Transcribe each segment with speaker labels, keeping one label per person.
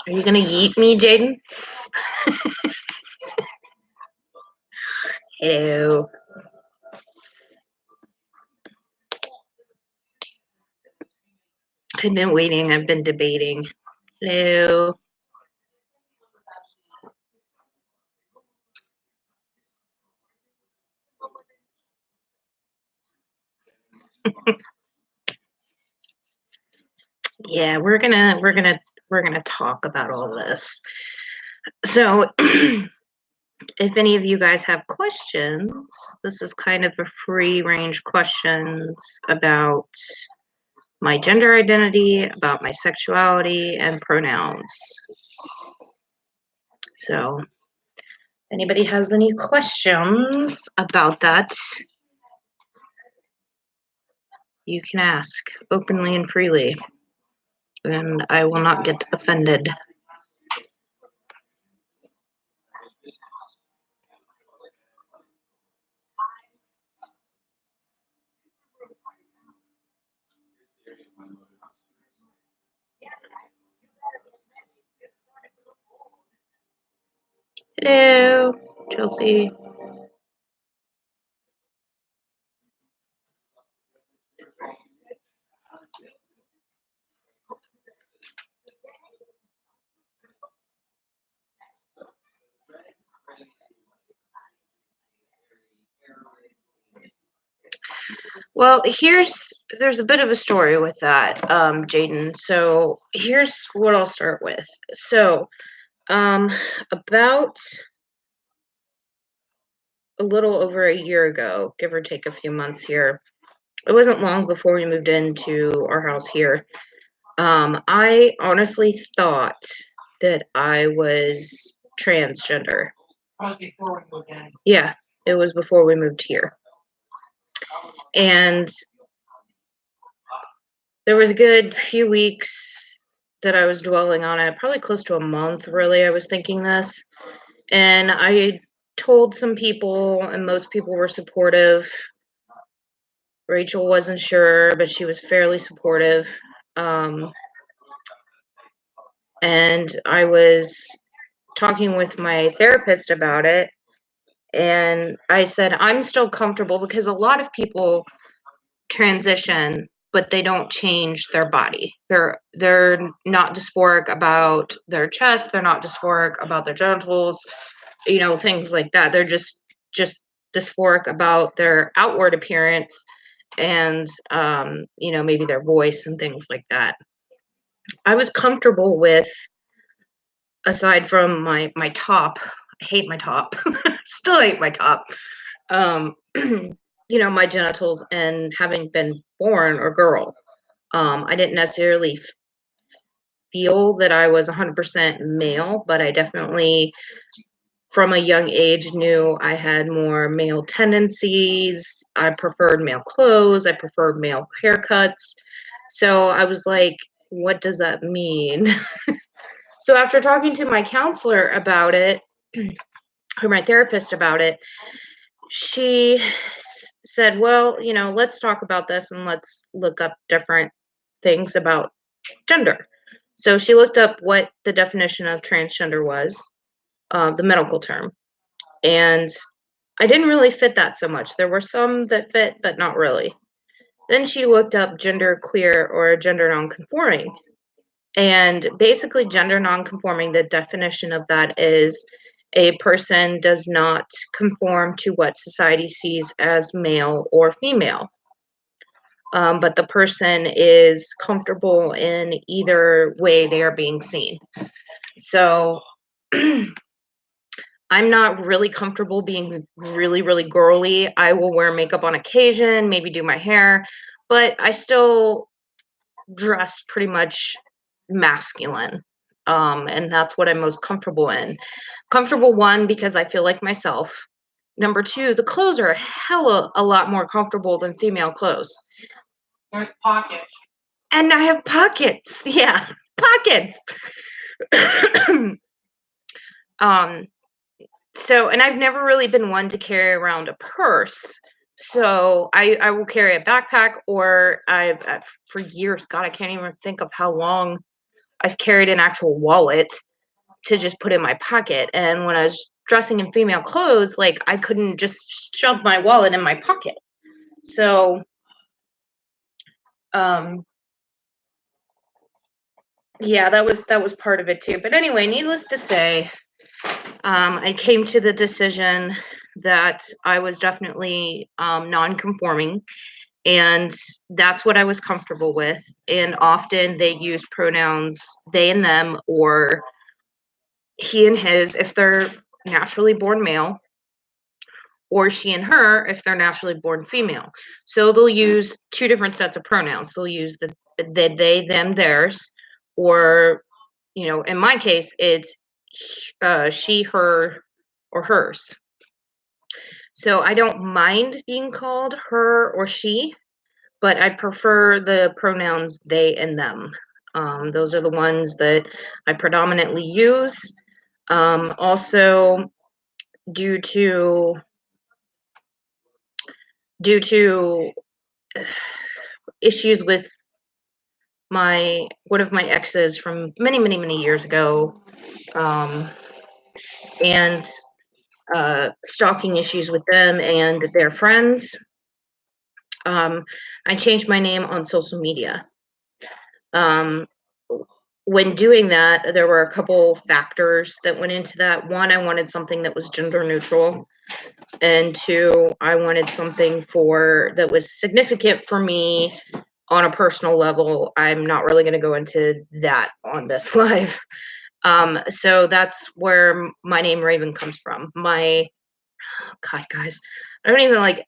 Speaker 1: Are you gonna yeet me, Jaden? Hello. I've been waiting. I've been debating. Hello. Yeah, we're gonna talk about all this. So, if any of you guys have questions, this is kind of a free range questions about my gender identity, about my sexuality, and pronouns. So, anybody has any questions about that, you can ask openly and freely, and I will not get offended. Hello, Chelsea. Well, there's a bit of a story with that, Jaden. So here's what I'll start with. So, about a little over a year ago, give or take a few months here, it wasn't long before we moved into our house here. I honestly thought that I was transgender. That was before we moved in. Yeah, it was before we moved here. And there was a good few weeks that I was dwelling on it, probably close to a month, really. I was thinking this. And I told some people, and most people were supportive. Rachel wasn't sure, but she was fairly supportive. And I was talking with my therapist about it. And I said, I'm still comfortable because a lot of people transition, but they don't change their body. They're not dysphoric about their chest. They're not dysphoric about their genitals, things like that. They're just dysphoric about their outward appearance and maybe their voice and things like that. I was comfortable with, aside from my top. I hate my top. Still hate my top. My genitals, and having been born a girl. I didn't necessarily feel that I was 100% male, but I definitely, from a young age, knew I had more male tendencies. I preferred male clothes. I preferred male haircuts. So I was like, what does that mean? So after talking to my counselor about it, or my therapist about it, she said, well, let's talk about this and let's look up different things about gender. So she looked up what the definition of transgender was, the medical term. And I didn't really fit that so much. There were some that fit, but not really. Then she looked up gender queer or gender nonconforming. And basically, gender nonconforming, the definition of that is a person does not conform to what society sees as male or female. But the person is comfortable in either way they are being seen. So I'm not really comfortable being really, really girly. I will wear makeup on occasion, maybe do my hair, but I still dress pretty much masculine. And that's what I'm most comfortable in. Comfortable, one, because I feel like myself. Number two, the clothes are a lot more comfortable than female clothes. There's pockets. And I have pockets. Yeah, pockets. So, and I've never really been one to carry around a purse. So I will carry a backpack, or for years, God, I can't even think of how long I've carried an actual wallet to just put in my pocket. And when I was dressing in female clothes, like I couldn't just shove my wallet in my pocket. So, um, yeah, that was part of it too. But anyway, needless to say, I came to the decision that I was definitely non-conforming, and that's what I was comfortable with. And often they use pronouns they and them, or he and his if they're naturally born male, or she and her if they're naturally born female. So they'll use two different sets of pronouns. They'll use the they, them, theirs, or in my case, it's she, her, or hers. So I don't mind being called her or she, but I prefer the pronouns they and them. Those are the ones that I predominantly use. Also, due to due to issues with my one of my exes from many, many, many years ago, um, and stalking issues with them and their friends. I changed my name on social media. Um, when doing that, there were a couple factors that went into that. One, I wanted something that was gender neutral, and two, I wanted something that was significant for me on a personal level. I'm not really going to go into that on this live. So that's where my name Raven comes from. God, guys, I don't even like.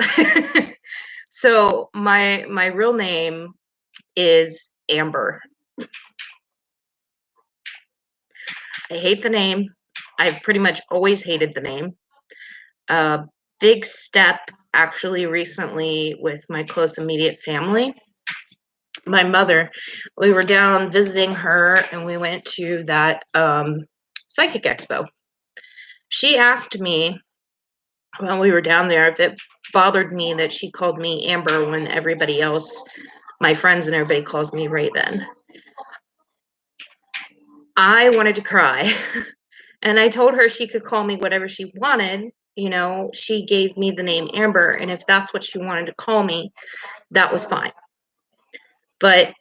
Speaker 1: Okay. So my real name is Amber. I hate the name. I've pretty much always hated the name. A big step actually recently with my close immediate family. My mother, we were down visiting her and we went to that psychic expo. She asked me while we were down there if it bothered me that she called me Amber when everybody else, my friends and everybody, calls me Raven. I wanted to cry. And I told her she could call me whatever she wanted. She gave me the name Amber, and if that's what she wanted to call me, that was fine. But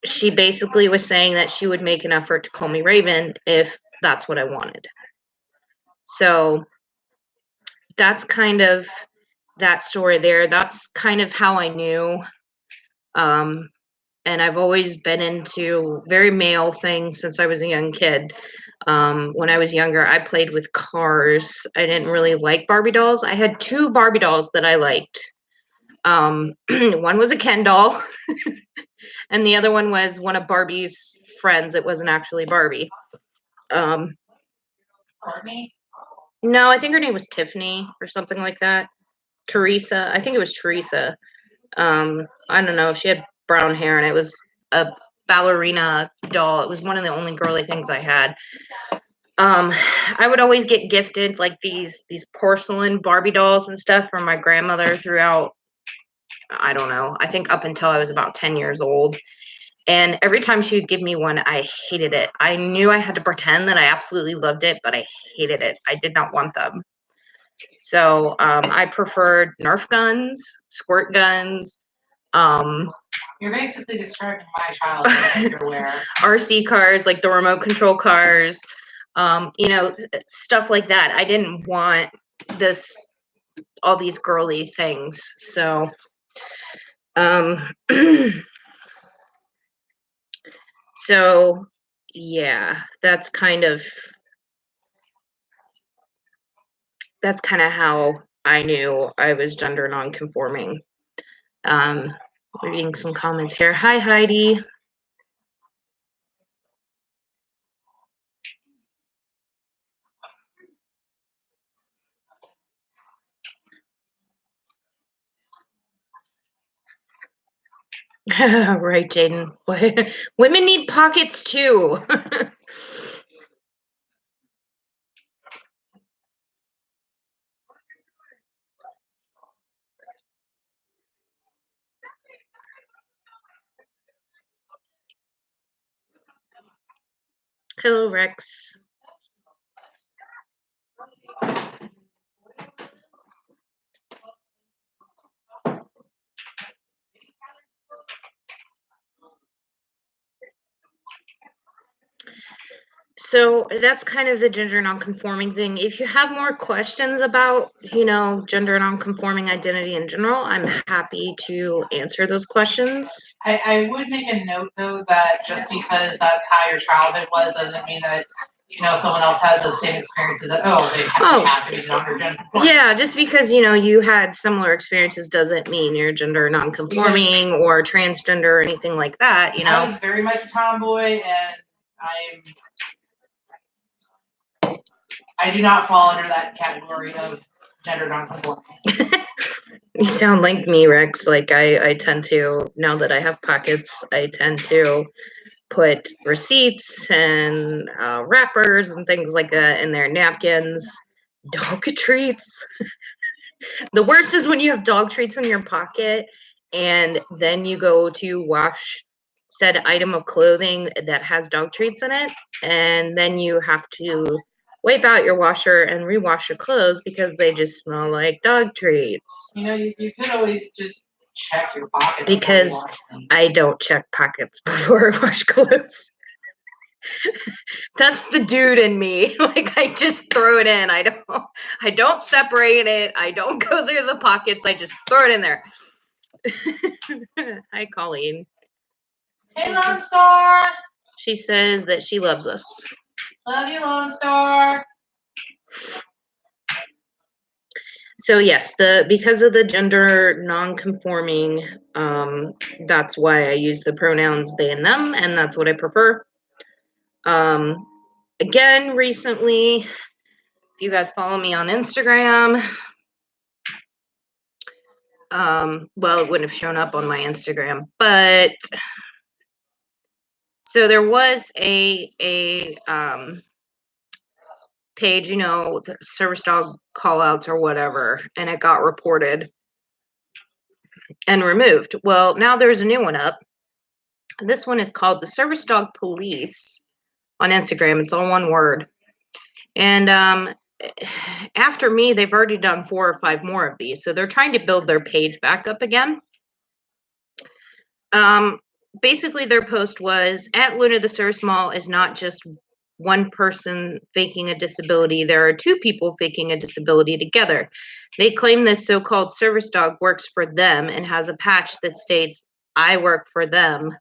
Speaker 1: she basically was saying that she would make an effort to call me Raven if that's what I wanted. So that's kind of that story there. That's kind of how I knew. Um, and I've always been into very male things since I was a young kid. When I was younger, I played with cars. I didn't really like Barbie dolls. I had two Barbie dolls that I liked. One was a Ken doll, and the other one was one of Barbie's friends. It wasn't actually Barbie. Um,
Speaker 2: Courtney?
Speaker 1: no, I think her name was Tiffany or something like that. Teresa. I think it was Teresa. I don't know. She had brown hair, and it was a ballerina doll. It was one of the only girly things I had. I would always get gifted like these porcelain Barbie dolls and stuff from my grandmother throughout, I don't know, I think up until I was about 10 years old. And every time she would give me one, I hated it. I knew I had to pretend that I absolutely loved it, but I hated it. I did not want them. So I preferred Nerf guns, squirt guns, um,
Speaker 2: You're basically describing my childhood everywhere.
Speaker 1: RC cars, like the remote control cars, stuff like that. I didn't want all these girly things. So, um, so yeah, that's kind of how I knew I was gender nonconforming. Um, reading some comments here. Hi, Heidi. Right, Jaden. Women need pockets too. Hello, Rex. So that's kind of the gender nonconforming thing. If you have more questions about, gender nonconforming identity in general, I'm happy to answer those questions.
Speaker 2: I would make a note though that just because that's how your childhood was doesn't mean that someone else had those same experiences that they have to be gender.
Speaker 1: Yeah, just because you had similar experiences doesn't mean you're gender nonconforming or transgender or anything like that.
Speaker 2: I was very much a tomboy, and I do not fall under that category of gender nonconforming.
Speaker 1: You sound like me, Rex. Like I tend to, now that I have pockets, I tend to put receipts and wrappers and things like that in their napkins. Dog treats. The worst is when you have dog treats in your pocket and then you go to wash said item of clothing that has dog treats in it, and then you have to wipe out your washer and rewash your clothes because they just smell like dog treats.
Speaker 2: You could always just check your pockets
Speaker 1: because I don't check pockets before I wash clothes. That's the dude in me. Like I just throw it in. I don't separate it. I don't go through the pockets. I just throw it in there. Hi, Colleen.
Speaker 2: Hey, Lone Star.
Speaker 1: She says that she loves us.
Speaker 2: Love you, Lone Star.
Speaker 1: So yes, because of the gender non-conforming, that's why I use the pronouns they and them, and that's what I prefer. Again, recently, if you guys follow me on Instagram, well, it wouldn't have shown up on my Instagram, but so there was a page, with service dog call outs or whatever, and it got reported and removed. Well, now there's a new one up. This one is called the Service Dog Police on Instagram. It's all one word. And after me, they've already done 4 or 5 more of these. So they're trying to build their page back up again. Basically, their post was, at Luna the Service Mall is not just one person faking a disability. There are 2 people faking a disability together. They claim this so-called service dog works for them and has a patch that states, I work for them.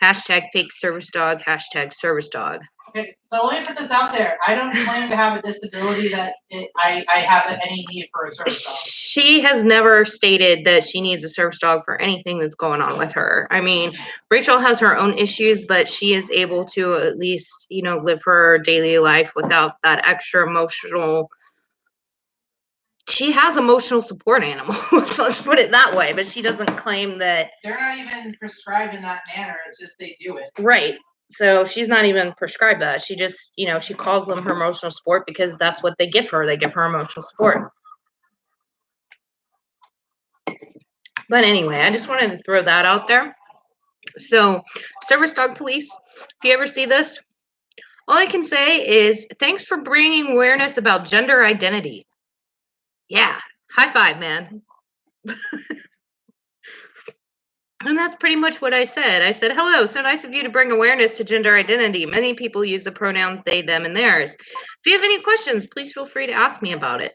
Speaker 1: Hashtag fake service dog, hashtag service dog.
Speaker 2: Okay, so let me put this out there. I don't claim to have a disability that I have any need for a service dog.
Speaker 1: She has never stated that she needs a service dog for anything that's going on with her. I mean, Rachel has her own issues, but she is able to at least, live her daily life without that extra emotional. She has emotional support animals, so let's put it that way, but she doesn't claim that.
Speaker 2: They're not even prescribed in that manner. It's just they do it.
Speaker 1: Right. So she's not even prescribed that. She just, she calls them her emotional support because that's what they give her. They give her emotional support. But anyway, I just wanted to throw that out there. So, Service Dog Police, if you ever see this, all I can say is thanks for bringing awareness about gender identity. Yeah, high five, man. And that's pretty much what I said. I said, hello, so nice of you to bring awareness to gender identity. Many people use the pronouns they, them, and theirs. If you have any questions, please feel free to ask me about it.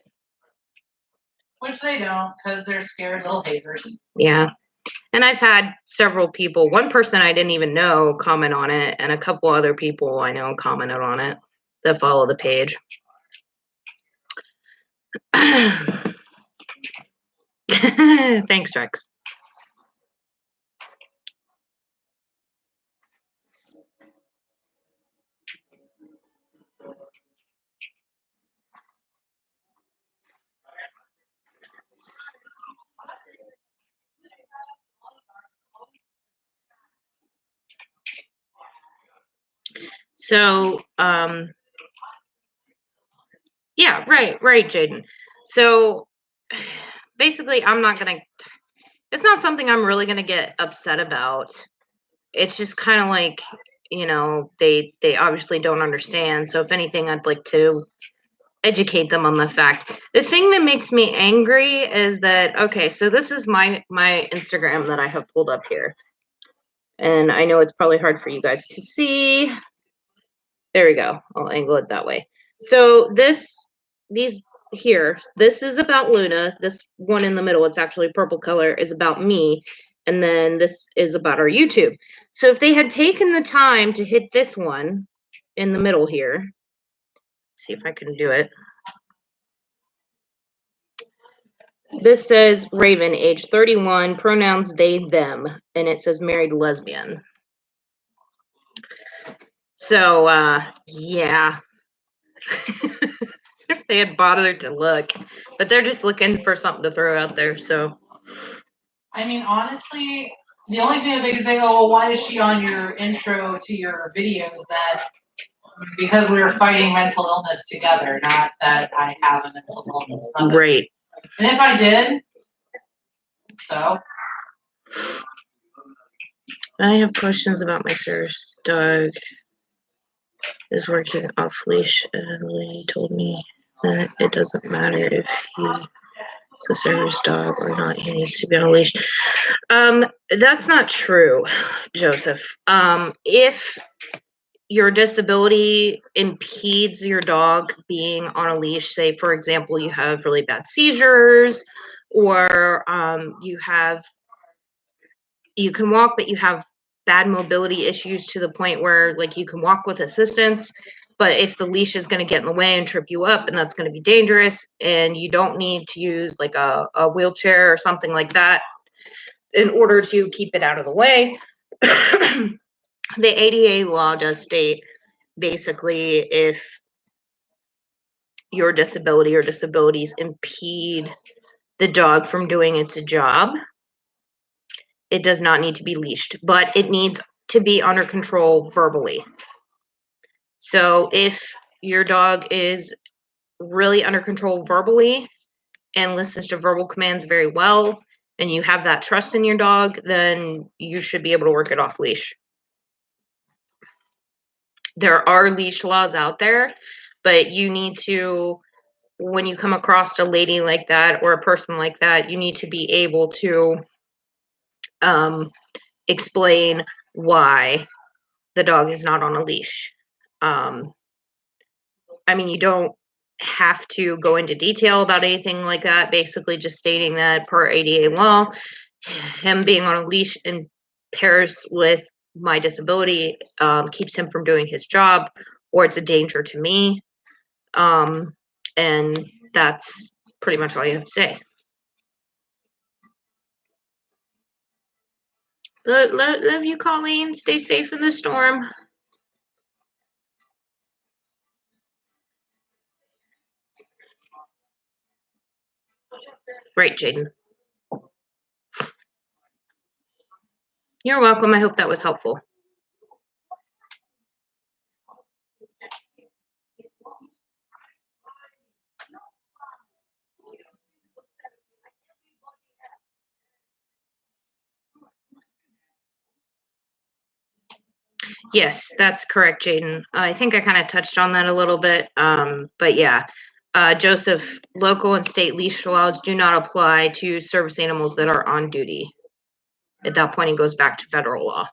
Speaker 2: Which they don't, because they're scared little haters.
Speaker 1: Yeah. And I've had several people, one person I didn't even know comment on it, and a couple other people I know commented on it that follow the page. Thanks, Rex. So, yeah, right, Jaden. So, basically, it's not something I'm really gonna get upset about. It's just kind of like, you know, they obviously don't understand. So if anything, I'd like to educate them on the fact. The thing that makes me angry is that, okay, so this is my Instagram that I have pulled up here. And I know it's probably hard for you guys to see. There we go. I'll angle it that way. So this is about Luna. This one in the middle, it's actually purple color, is about me. And then this is about our YouTube. So if they had taken the time to hit this one in the middle here, see if I can do it. This says Raven, age 31, pronouns they, them, and it says married lesbian. So, yeah. If they had bothered to look, but they're just looking for something to throw out there, so.
Speaker 2: I mean, honestly, the only thing that they can say, oh, well, why is she on your intro to your videos then? Because we were fighting mental illness together, not that I have a mental illness.
Speaker 1: Right.
Speaker 2: And if I did, so.
Speaker 1: I have questions about my service dog is working off leash, and the lady told me that it doesn't matter if he's a service dog or not, he needs to be on a leash. That's not true, Joseph. If your disability impedes your dog being on a leash, say for example you have really bad seizures, or you can walk but you have bad mobility issues to the point where like you can walk with assistance, but if the leash is going to get in the way and trip you up, and that's going to be dangerous, and you don't need to use like a wheelchair or something like that in order to keep it out of the way. The ADA law does state basically if your disability or disabilities impede the dog from doing its job, it does not need to be leashed, but it needs to be under control verbally. So if your dog is really under control verbally and listens to verbal commands very well, and you have that trust in your dog, then you should be able to work it off leash. There are leash laws out there, but you need to, when you come across a lady like that or a person like that, you need to be able to explain why the dog is not on a leash. I mean, you don't have to go into detail about anything like that, basically just stating that per ADA law, him being on a leash impairs with my disability, keeps him from doing his job, or it's a danger to me. And that's pretty much all you have to say. Love you, Colleen. Stay safe in the storm. Right, Jaden. You're welcome. I hope that was helpful. Yes, that's correct, Jaden. I think I kind of touched on that a little bit, but yeah. Joseph, local and state leash laws do not apply to service animals that are on duty. At that point, it goes back to federal law.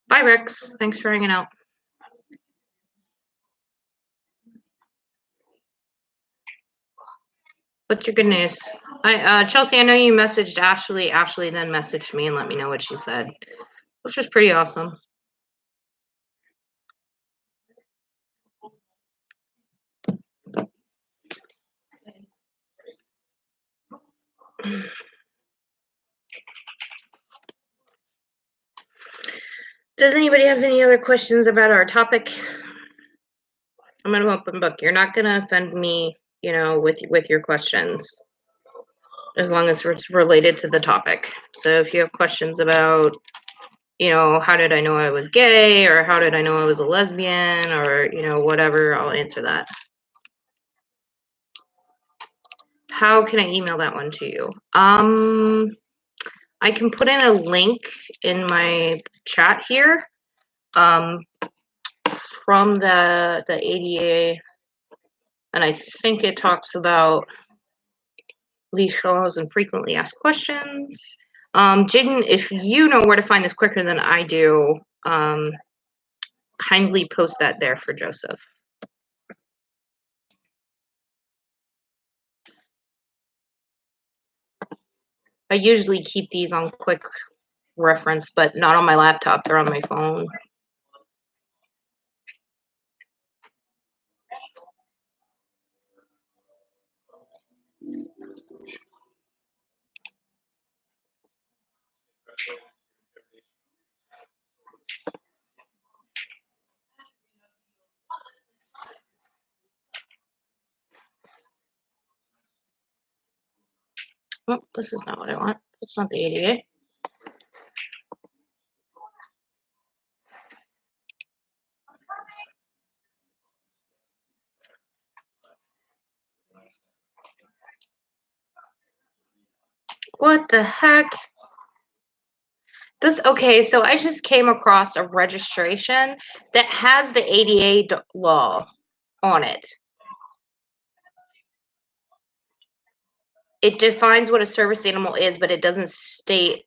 Speaker 1: Bye, Rex. Thanks for hanging out. What's your good news? Chelsea, I know you messaged Ashley. Ashley then messaged me and let me know what she said, which was pretty awesome. Does anybody have any other questions about our topic? I'm an open book. You're not going to offend me, you know, with your questions, as long as it's related to the topic. So if you have questions about, you know, how did I know I was gay, or how did I know I was a lesbian, or, you know, whatever, I'll answer that. How can I email that one to you? I can put in a link in my chat here from the ADA, and I think it talks about leash laws and frequently asked questions. Jaden, if you know where to find this quicker than I do, kindly post that there for Joseph. I usually keep these on quick reference, but not on my laptop. They're on my phone. Oh, this is not what I want. It's not the ADA. What the heck? Okay, so I just came across a registration that has the ADA law on it. It defines what a service animal is, but it doesn't state.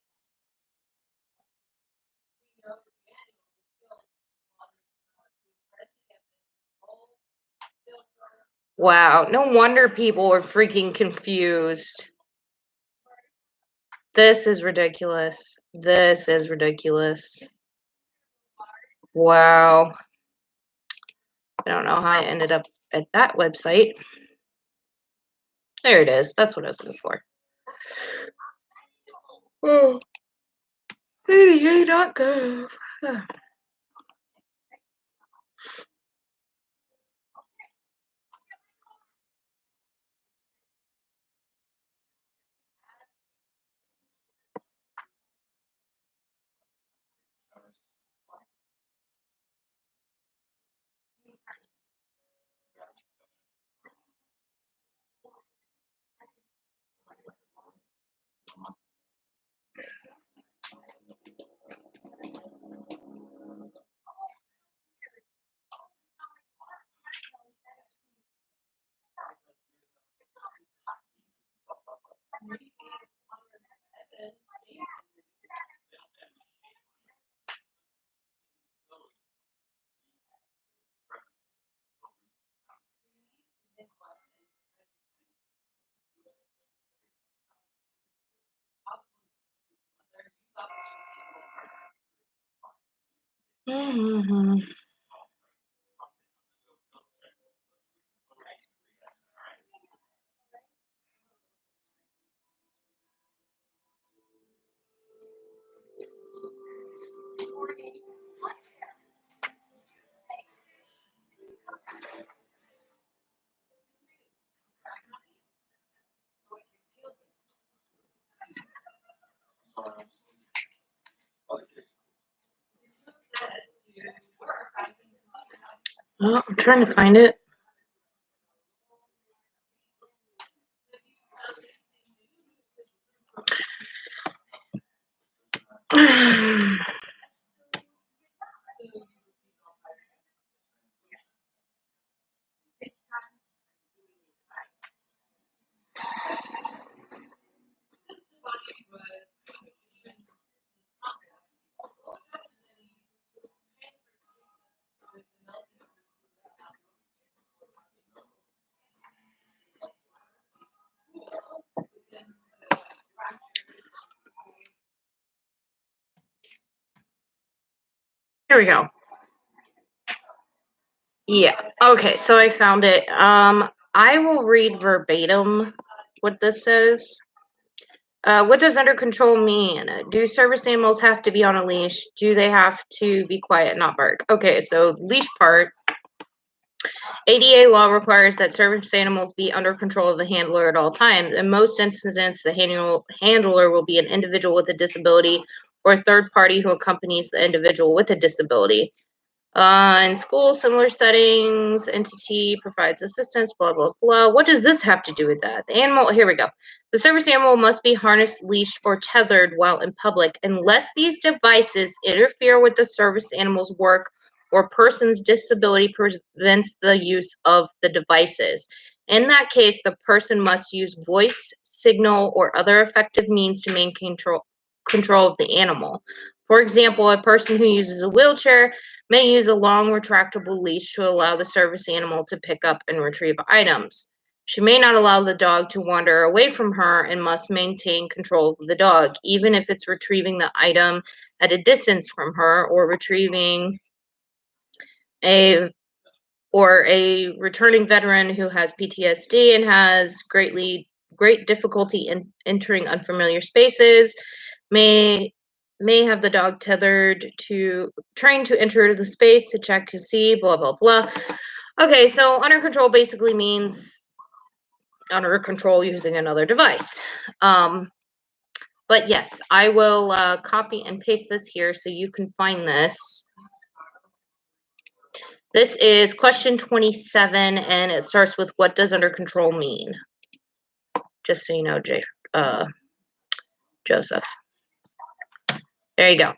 Speaker 1: Wow, no wonder people are freaking confused. This is ridiculous. This is ridiculous. Wow. I don't know how I ended up at that website. There it is. That's what I was looking for. Oh, ADA.gov. Mm-hmm. Oh, I'm trying to find it. Here we go. Yeah. Okay, so I found it. I will read verbatim what this says. What does under control mean? Do service animals have to be on a leash? Do they have to be quiet, not bark? Okay, so leash part. ADA law requires that service animals be under control of the handler at all times. In most instances, the handler will be an individual with a disability or a third party who accompanies the individual with a disability. In school, similar settings, entity provides assistance, blah, blah, blah. What does this have to do with that? The animal, here we go. The service animal must be harnessed, leashed, or tethered while in public unless these devices interfere with the service animal's work or person's disability prevents the use of the devices. In that case, the person must use voice, signal, or other effective means to maintain control of the animal. For example, a person who uses a wheelchair may use a long retractable leash to allow the service animal to pick up and retrieve items. She may not allow the dog to wander away from her and must maintain control of the dog, even if it's retrieving the item at a distance from her or retrieving a a returning veteran who has PTSD and has great difficulty in entering unfamiliar spaces may have the dog trained to enter the space to check to see, blah blah blah. Okay, so under control basically means under control using another device. But yes, I will copy and paste this here so you can find this. This is question 27, and it starts with what does under control mean? Just so you know, Joseph. There you go.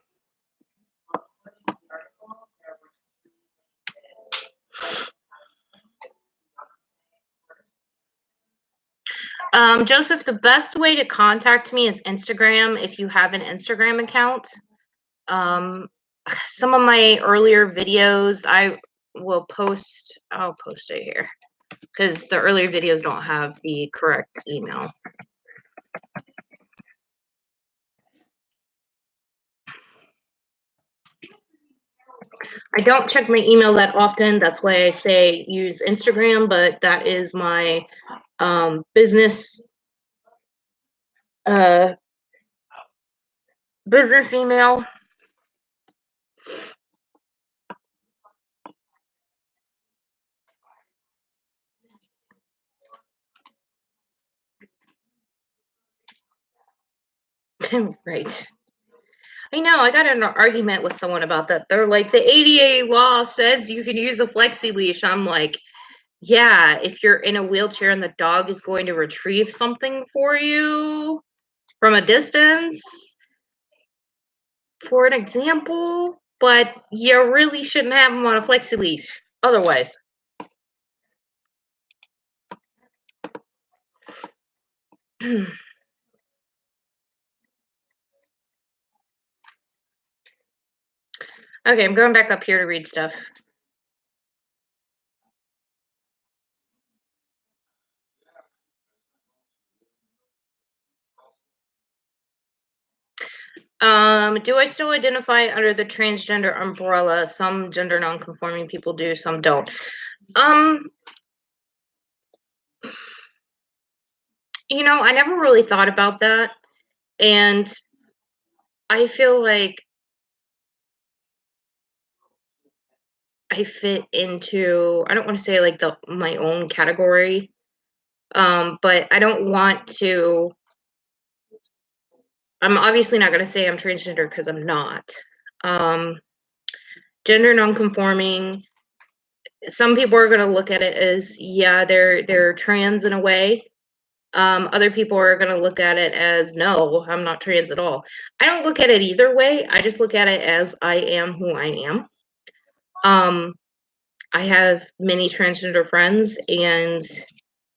Speaker 1: Joseph, the best way to contact me is Instagram if you have an Instagram account. Some of my earlier videos I'll post it here because the earlier videos don't have the correct email. I don't check my email that often. That's why I say use Instagram, but that is my business business email. Right. I know. I got in an argument with someone about that. They're like, the ADA law says you can use a flexi leash. I'm like, yeah, if you're in a wheelchair and the dog is going to retrieve something for you from a distance, for an example, but you really shouldn't have them on a flexi leash otherwise. Okay, I'm going back up here to read stuff. Do I still identify under the transgender umbrella? Some gender nonconforming people do, some don't. I never really thought about that, and I feel like I fit into, I don't want to say like my own category, but I don't want to. I'm obviously not going to say I'm transgender because I'm not. Gender nonconforming. Some people are going to look at it as, yeah, they're trans in a way. Other people are going to look at it as, no, I'm not trans at all. I don't look at it either way. I just look at it as I am who I am. I have many transgender friends, and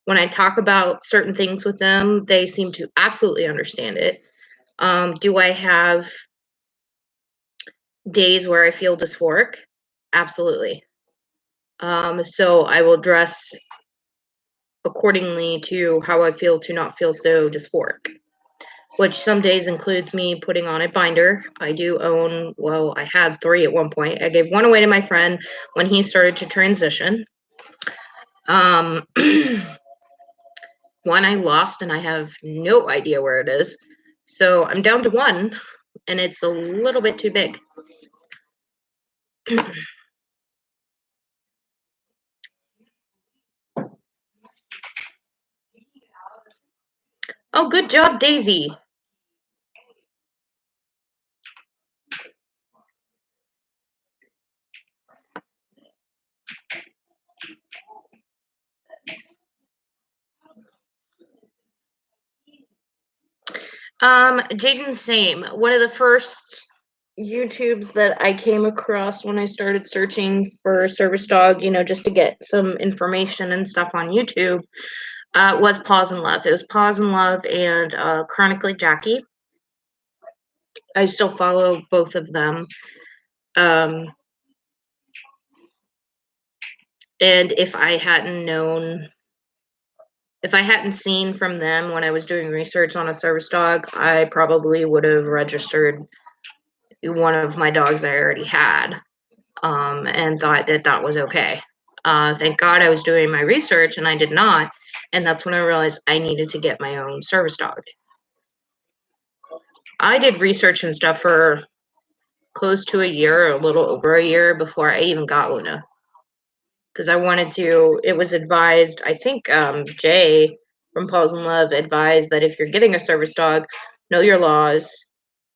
Speaker 1: when I talk about certain things with them, they seem to absolutely understand it. Do I have days where I feel dysphoric? Absolutely. So I will dress accordingly to how I feel to not feel so dysphoric, which some days includes me putting on a binder. I do own, well, I had 3 at one point. I gave one away to my friend when he started to transition. One I lost and I have no idea where it is. So I'm down to 1 and it's a little bit too big. Oh, good job, Daisy. Jaden, same. One of the first YouTubes that I came across when I started searching for a service dog, just to get some information and stuff on YouTube, was Paws and Love. It was Paws and Love and Chronically Jackie. I still follow both of them. And if I hadn't seen from them when I was doing research on a service dog, I probably would have registered one of my dogs I already had, and thought that was okay. Thank God I was doing my research and I did not. And that's when I realized I needed to get my own service dog. I did research and stuff for close to a year, or a little over a year, before I even got Luna. Because I wanted to, it was advised, I think Jay from Paws and Love advised that if you're getting a service dog, know your laws,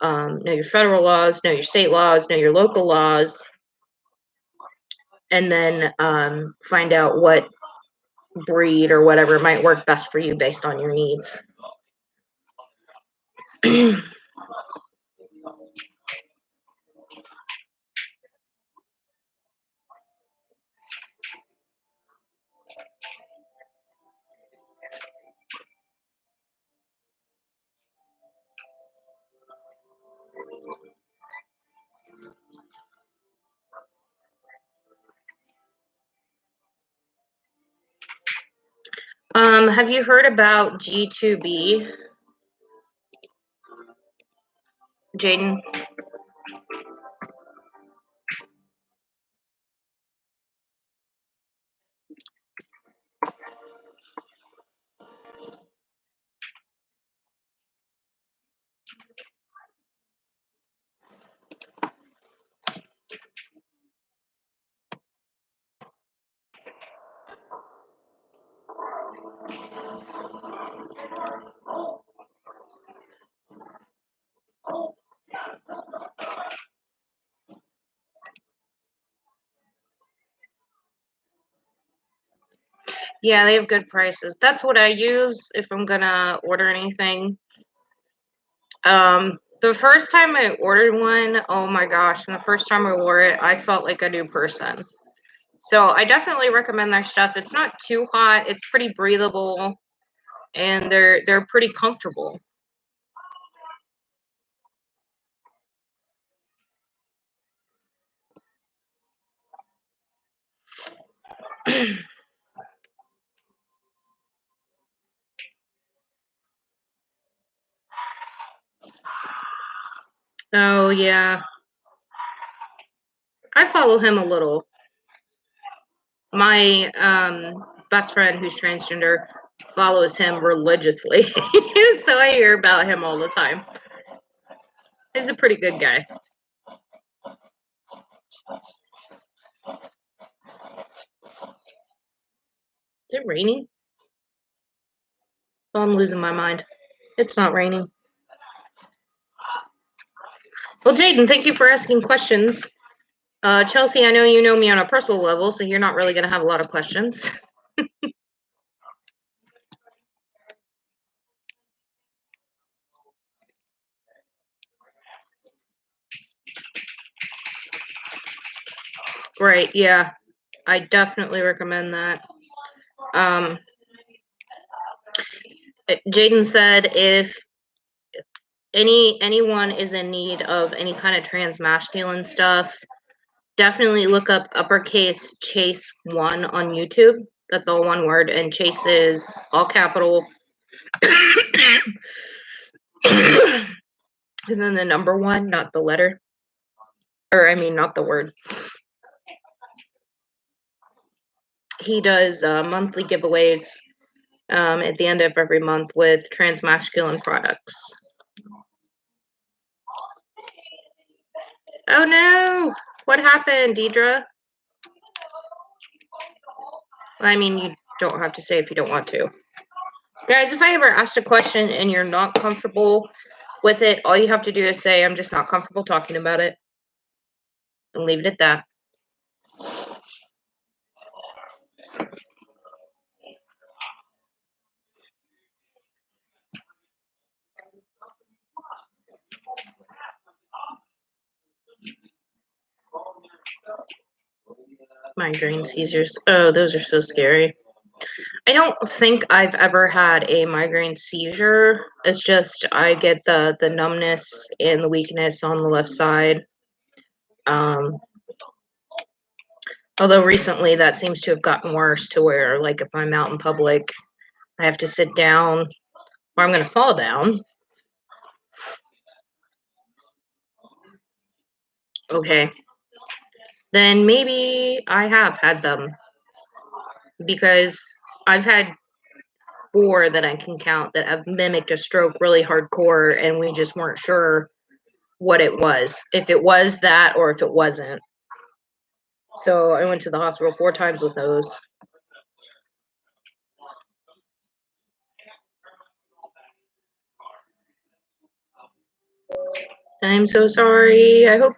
Speaker 1: know your federal laws, know your state laws, know your local laws, and then find out what breed or whatever might work best for you based on your needs. Have you heard about G2B, Jaden? Yeah, they have good prices. That's what I use if I'm gonna order anything. The first time I ordered one, oh my gosh, and the first time I wore it, I felt like a new person. So I definitely recommend their stuff. It's not too hot, it's pretty breathable, and they're pretty comfortable. Oh yeah. I follow him a little. My best friend who's transgender follows him religiously. So I hear about him all the time. He's a pretty good guy. Is it raining? Oh, I'm losing my mind. It's not raining. Well, Jaden, thank you for asking questions. Chelsea, I know you know me on a personal level, so you're not really going to have a lot of questions. Right, yeah. I definitely recommend that. Jaden said if anyone is in need of any kind of transmasculine stuff, definitely look up uppercase Chase 1 on YouTube. That's all one word, and Chase is all capital. And then the number 1, not the letter. Or, I mean, not the word. He does monthly giveaways at the end of every month with transmasculine products. Oh no! What happened, Deidre? I mean, you don't have to say if you don't want to. Guys, if I ever ask a question and you're not comfortable with it, all you have to do is say, I'm just not comfortable talking about it. And leave it at that. Migraine seizures. Oh, those are so scary. I don't think I've ever had a migraine seizure. It's just I get the numbness and the weakness on the left side. Um, although recently that seems to have gotten worse to where, like, if I'm out in public, I have to sit down or I'm going to fall down. Okay. Then maybe I have had them because I've had 4 that I can count that have mimicked a stroke really hardcore, and we just weren't sure what it was, if it was that or if it wasn't. So I went to the hospital 4 times with those. I'm so sorry. I hope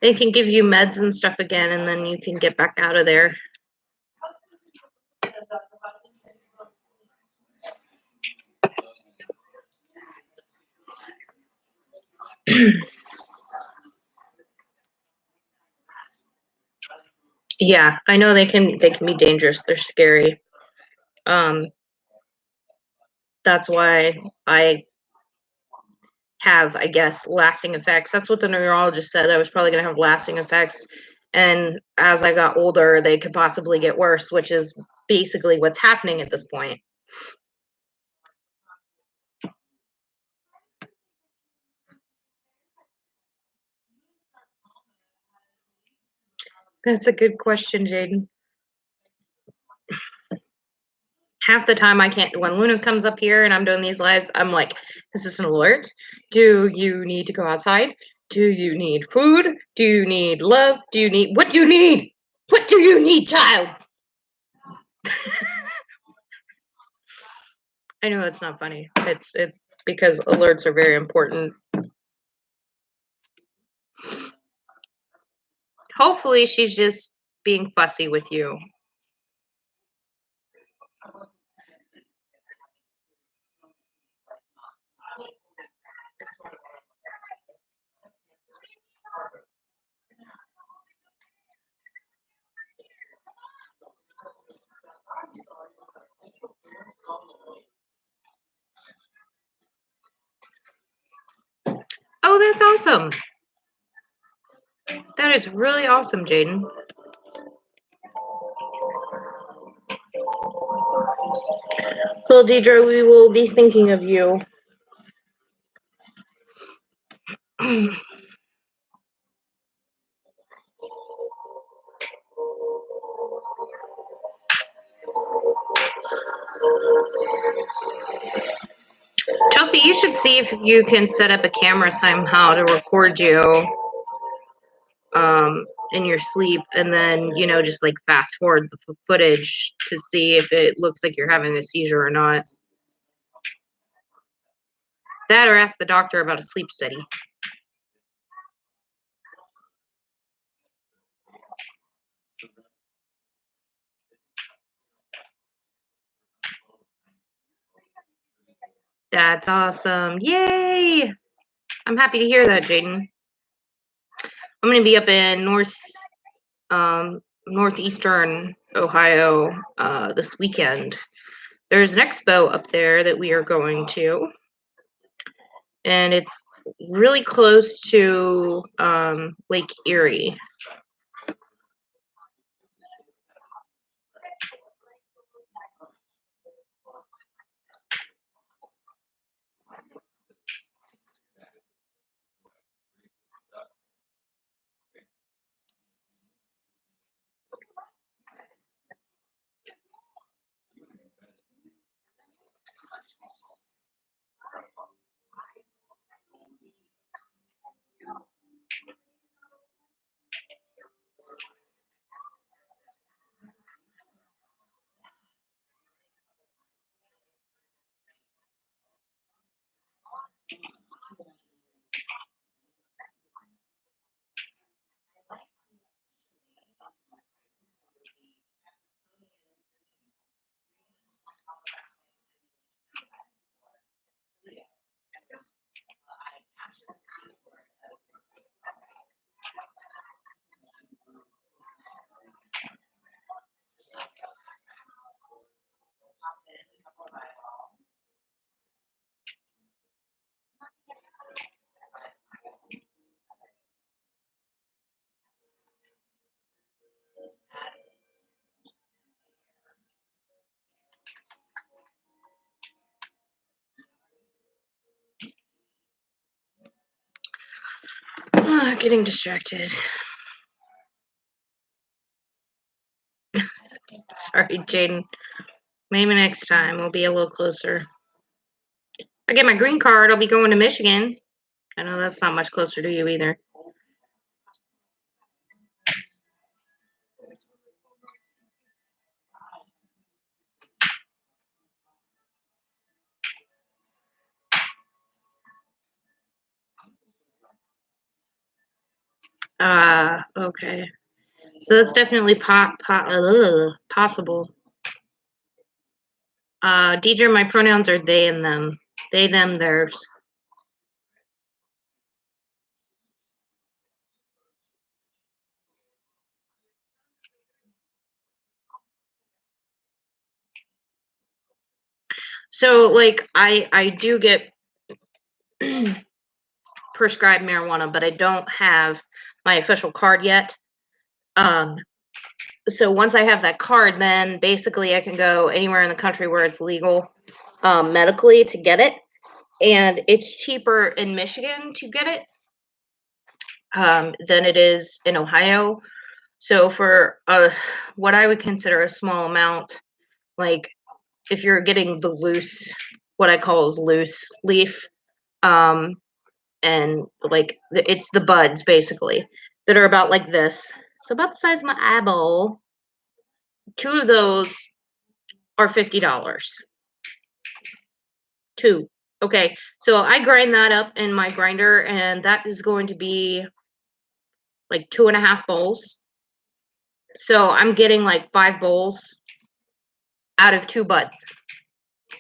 Speaker 1: they can give you meds and stuff again, and then you can get back out of there. Yeah, I know they can be dangerous. They're scary. That's why I have, I guess, lasting effects. That's what the neurologist said. I was probably going to have lasting effects. And as I got older, they could possibly get worse, which is basically what's happening at this point. That's a good question, Jaden. Half the time I can't, when Luna comes up here and I'm doing these lives, I'm like, is this an alert? Do you need to go outside? Do you need food? Do you need love? What do you need? What do you need, child? I know it's not funny. It's because alerts are very important. Hopefully she's just being fussy with you. Oh, that's awesome. That is really awesome, Jaden. Well, Deidre, we will be thinking of you. Chelsea, you should see if you can set up a camera somehow to record you in your sleep, and then, you know, just like fast forward the footage to see if it looks like you're having a seizure or not. That, or ask the doctor about a sleep study. That's awesome. Yay! I'm happy to hear that, Jaden. I'm going to be up in northeastern Ohio this weekend. There's an expo up there that we are going to, and it's really close to Lake Erie. Getting distracted. Sorry, Jaden. Maybe next time we'll be a little closer. I get my green card, I'll be going to Michigan. I know that's not much closer to you either. Okay. So that's definitely possible. Deidre, my pronouns are they and them. They, them, theirs. So, like, I do get prescribed marijuana, but I don't have my official card yet. So once I have that card, then basically I can go anywhere in the country where it's legal medically to get it. And it's cheaper in Michigan to get it than it is in Ohio. So for what I would consider a small amount, like if you're getting the loose, what I call is loose leaf, and like it's the buds basically that are about like this, so about the size of my eyeball. 2 of those are $50. 2. Okay, so I grind that up in my grinder, and that is going to be like 2.5 bowls. So I'm getting like 5 bowls out of 2 buds.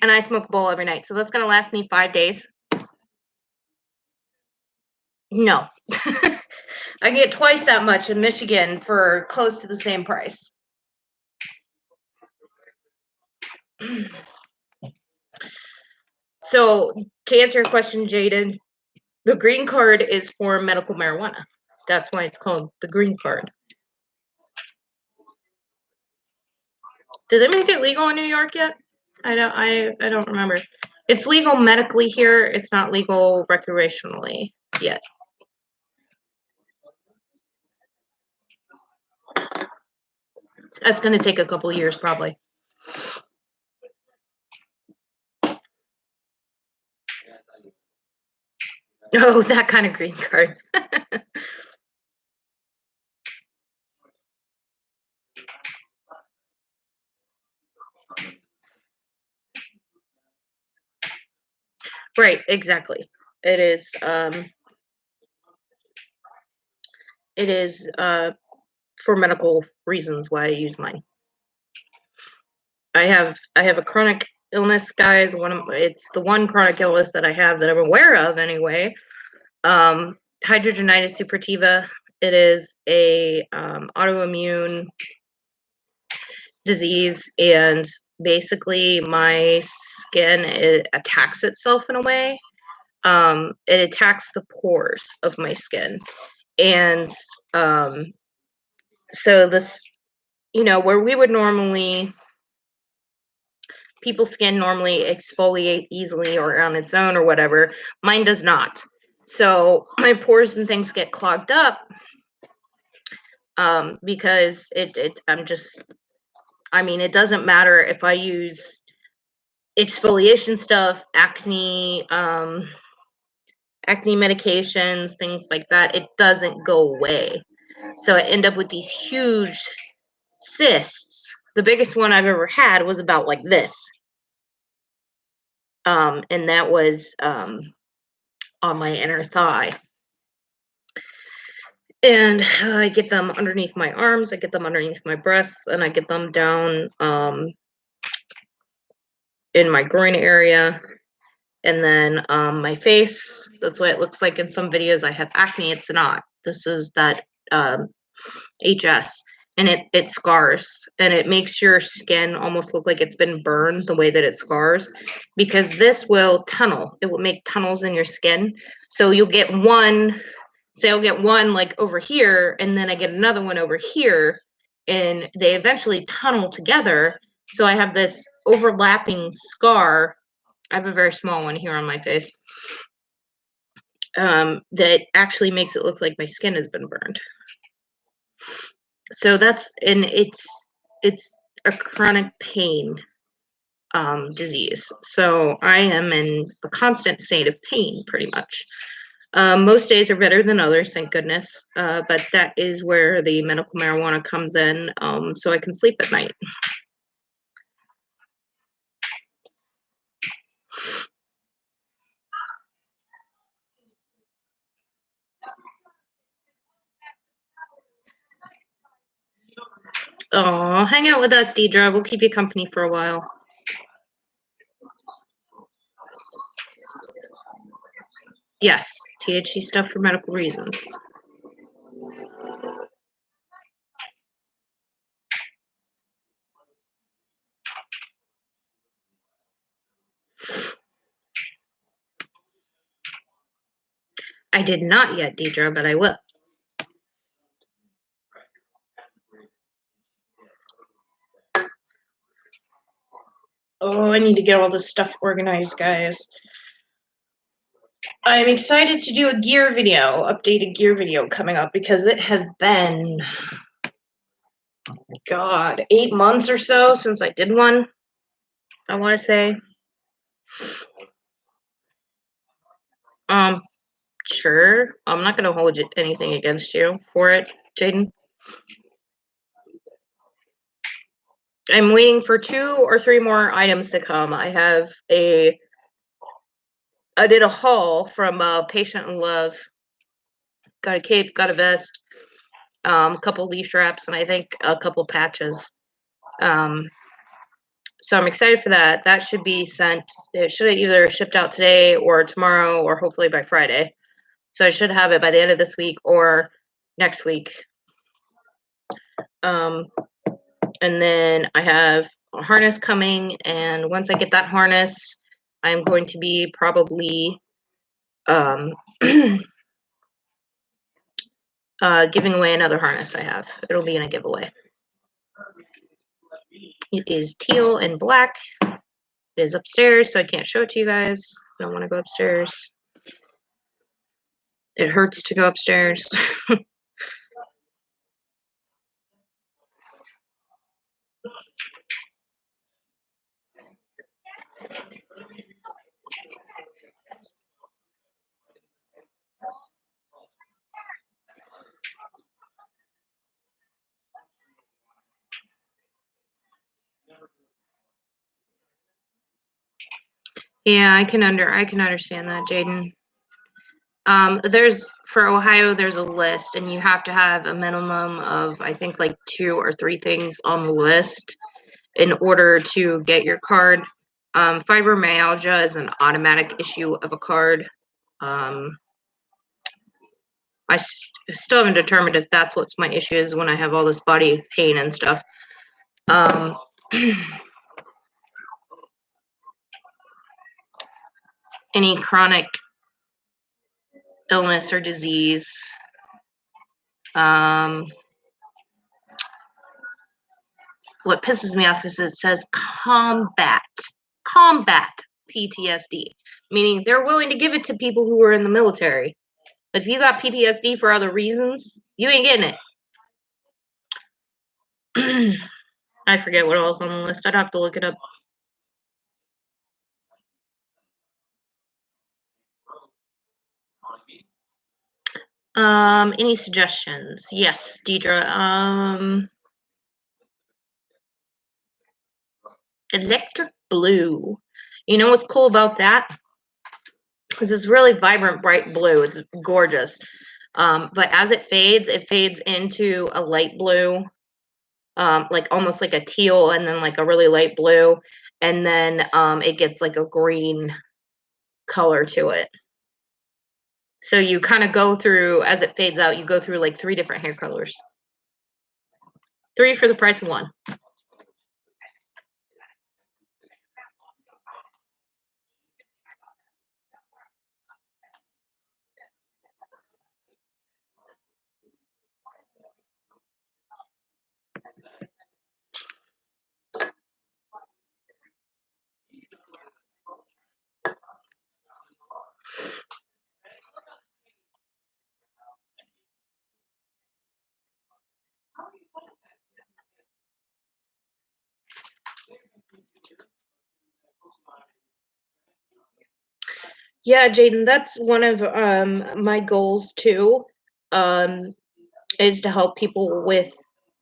Speaker 1: And I smoke a bowl every night. So that's going to last me 5 days. No. I get twice that much in Michigan for close to the same price. So to answer your question, Jaden, the green card is for medical marijuana. That's why it's called the green card. Did they make it legal in New York yet? I don't remember. It's legal medically here. It's not legal recreationally yet. That's going to take a couple years probably. Oh, that kind of green card. Right, exactly. It is for medical reasons why I use mine. I have a chronic illness, guys. It's the one chronic illness that I have that I'm aware of anyway. Hidradenitis suppurativa. It is a autoimmune disease, and basically my skin attacks itself in a way. It attacks the pores of my skin, and so this, where we would normally, people's skin normally exfoliate easily or on its own or whatever, mine does not. So my pores and things get clogged up because it doesn't matter if I use exfoliation stuff, acne medications, things like that, it doesn't go away. So I end up with these huge cysts. The biggest one I've ever had was about like this. And that was on my inner thigh. And I get them underneath my arms, I get them underneath my breasts, and I get them down in my groin area. And then my face, that's what it looks like in some videos. I have acne. It's not. This is that HS. And it scars. And it makes your skin almost look like it's been burned the way that it scars. Because this will tunnel. It will make tunnels in your skin. So you'll get one, say I'll get one like over here, and then I get another one over here. And they eventually tunnel together. So I have this overlapping scar. I have a very small one here on my face. that actually makes it look like my skin has been burned. So it's a chronic pain disease. So I am in a constant state of pain, pretty much. Most days are better than others, thank goodness. But that is where the medical marijuana comes in, so I can sleep at night. Oh, hang out with us, Deidre. We'll keep you company for a while. Yes, THC stuff for medical reasons. I did not yet, Deidre, but I will. Oh, I need to get all this stuff organized, guys. I'm excited to do a gear video, updated gear video coming up, because it has been, God, 8 months or so since I did one, I want to say. Sure. I'm not going to hold anything against you for it, Jaden. I'm waiting for 2 or 3 more items to come. I did a haul from Patient in Love. Got a cape, got a vest, a couple leash wraps, and I think a couple patches. So I'm excited for that. That should be sent. It should have either shipped out today or tomorrow or hopefully by Friday. So I should have it by the end of this week or next week. And then I have a harness coming, and once I get that harness, I'm going to be probably giving away another harness I have. It'll be in a giveaway. It is teal and black. It is upstairs, so I can't show it to you guys. I don't want to go upstairs. It hurts to go upstairs. Yeah, I can understand that, Jaden. There's for Ohio, there's a list, and you have to have a minimum of, I think, like 2 or 3 things on the list in order to get your card. Fibromyalgia is an automatic issue of a card. I still haven't determined if that's what's my issue is when I have all this body pain and stuff. Any chronic illness or disease. What pisses me off is it says combat PTSD, meaning they're willing to give it to people who are in the military. But if you got PTSD for other reasons, you ain't getting it. I forget what else on the list. I'd have to look it up. Any suggestions? Yes, Deidre. Electric blue. You know what's cool about that? It's this really vibrant, bright blue. It's gorgeous. But as it fades into a light blue, like almost like a teal, and then like a really light blue, and then it gets like a green color to it. So you kind of go through, as it fades out, you go through like 3 different hair colors. 3 for the price of 1. Yeah, Jaden, that's one of my goals too. Is to help people with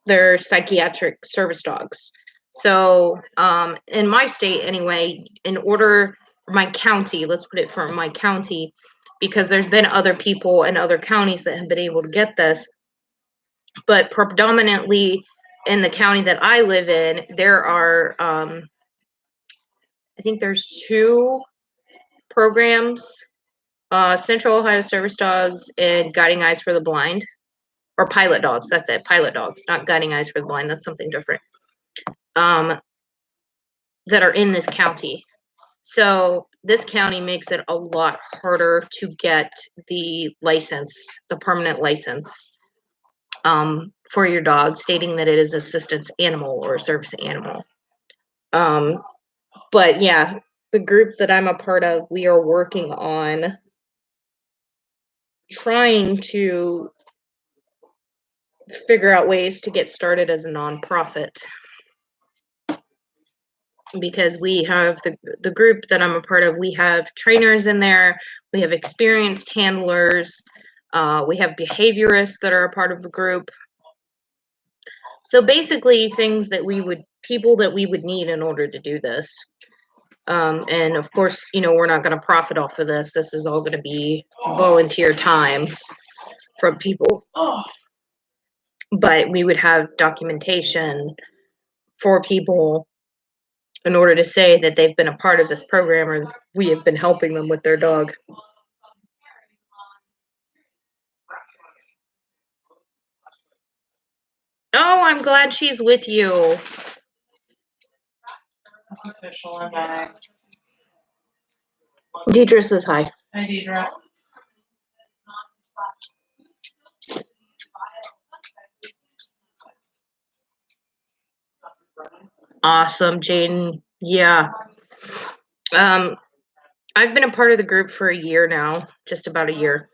Speaker 1: their psychiatric service dogs. So, in my state anyway, in order for my county, let's put it for my county, because there's been other people in other counties that have been able to get this, but predominantly in the county that I live in, there are, I think there's two programs, Central Ohio Service Dogs and Guiding Eyes for the Blind, or Pilot Dogs. That's it, Pilot Dogs, not Guiding Eyes for the Blind. That's something different. Um, that are in this county. So this county makes it a lot harder to get the license, the permanent license, for your dog, stating that it is assistance animal or service animal. Um, but yeah, the group that I'm a part of, we are working on trying to figure out ways to get started as a nonprofit, because we have the group that I'm a part of, we have trainers in there, we have experienced handlers, we have behaviorists that are a part of the group. So basically things that people that we would need in order to do this. And of course, we're not going to profit off of this. This is all going to be volunteer time from people. But we would have documentation for people in order to say that they've been a part of this program or we have been helping them with their dog. Oh, I'm glad she's with you.
Speaker 2: That's official. I'm back.
Speaker 1: Deidre says hi.
Speaker 2: Hi, Deidre.
Speaker 1: Awesome, Jaden. Yeah. I've been a part of the group for a year now, just about a year.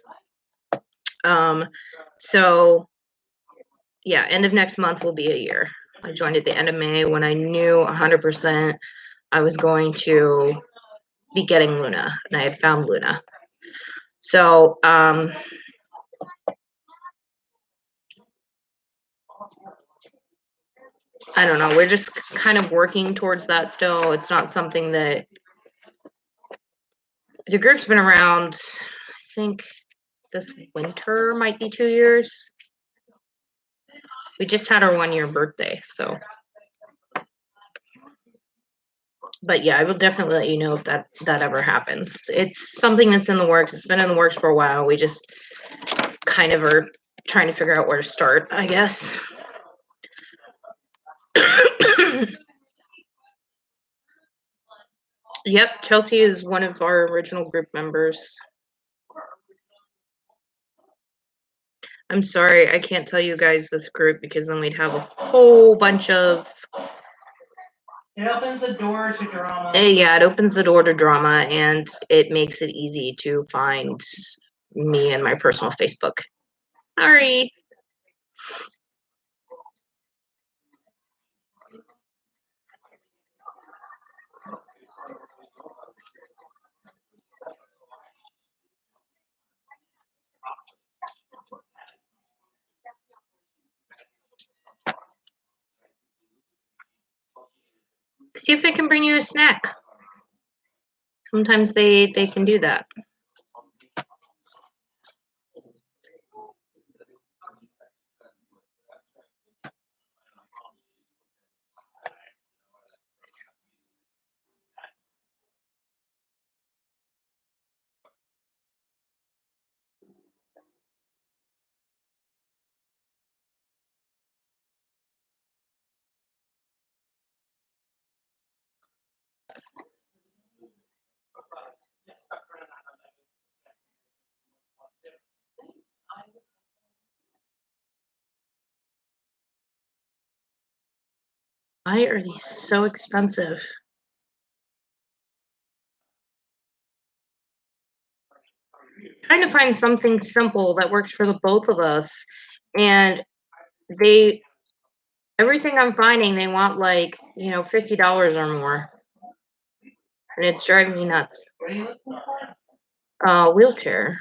Speaker 1: So yeah, end of next month will be a year. I joined at the end of May when I knew 100% I was going to be getting Luna, and I had found Luna. So, I don't know. We're just kind of working towards that still. It's not something that the group's been around, I think this winter might be 2 years. We just had our 1 year birthday, so. But yeah, I will definitely let you know if that ever happens. It's something that's in the works. It's been in the works for a while. We just kind of are trying to figure out where to start, I guess. Yep, Chelsea is one of our original group members. I'm sorry, I can't tell you guys this group because then we'd have a whole bunch of.
Speaker 2: It opens the door to drama.
Speaker 1: Yeah, it opens the door to drama, and it makes it easy to find me and my personal Facebook. Sorry. See if they can bring you a snack. Sometimes they can do that. Why are these so expensive? Trying to find something simple that works for the both of us, and everything I'm finding, they want like $50 or more, and it's driving me nuts.
Speaker 2: What are you looking for?
Speaker 1: Wheelchair.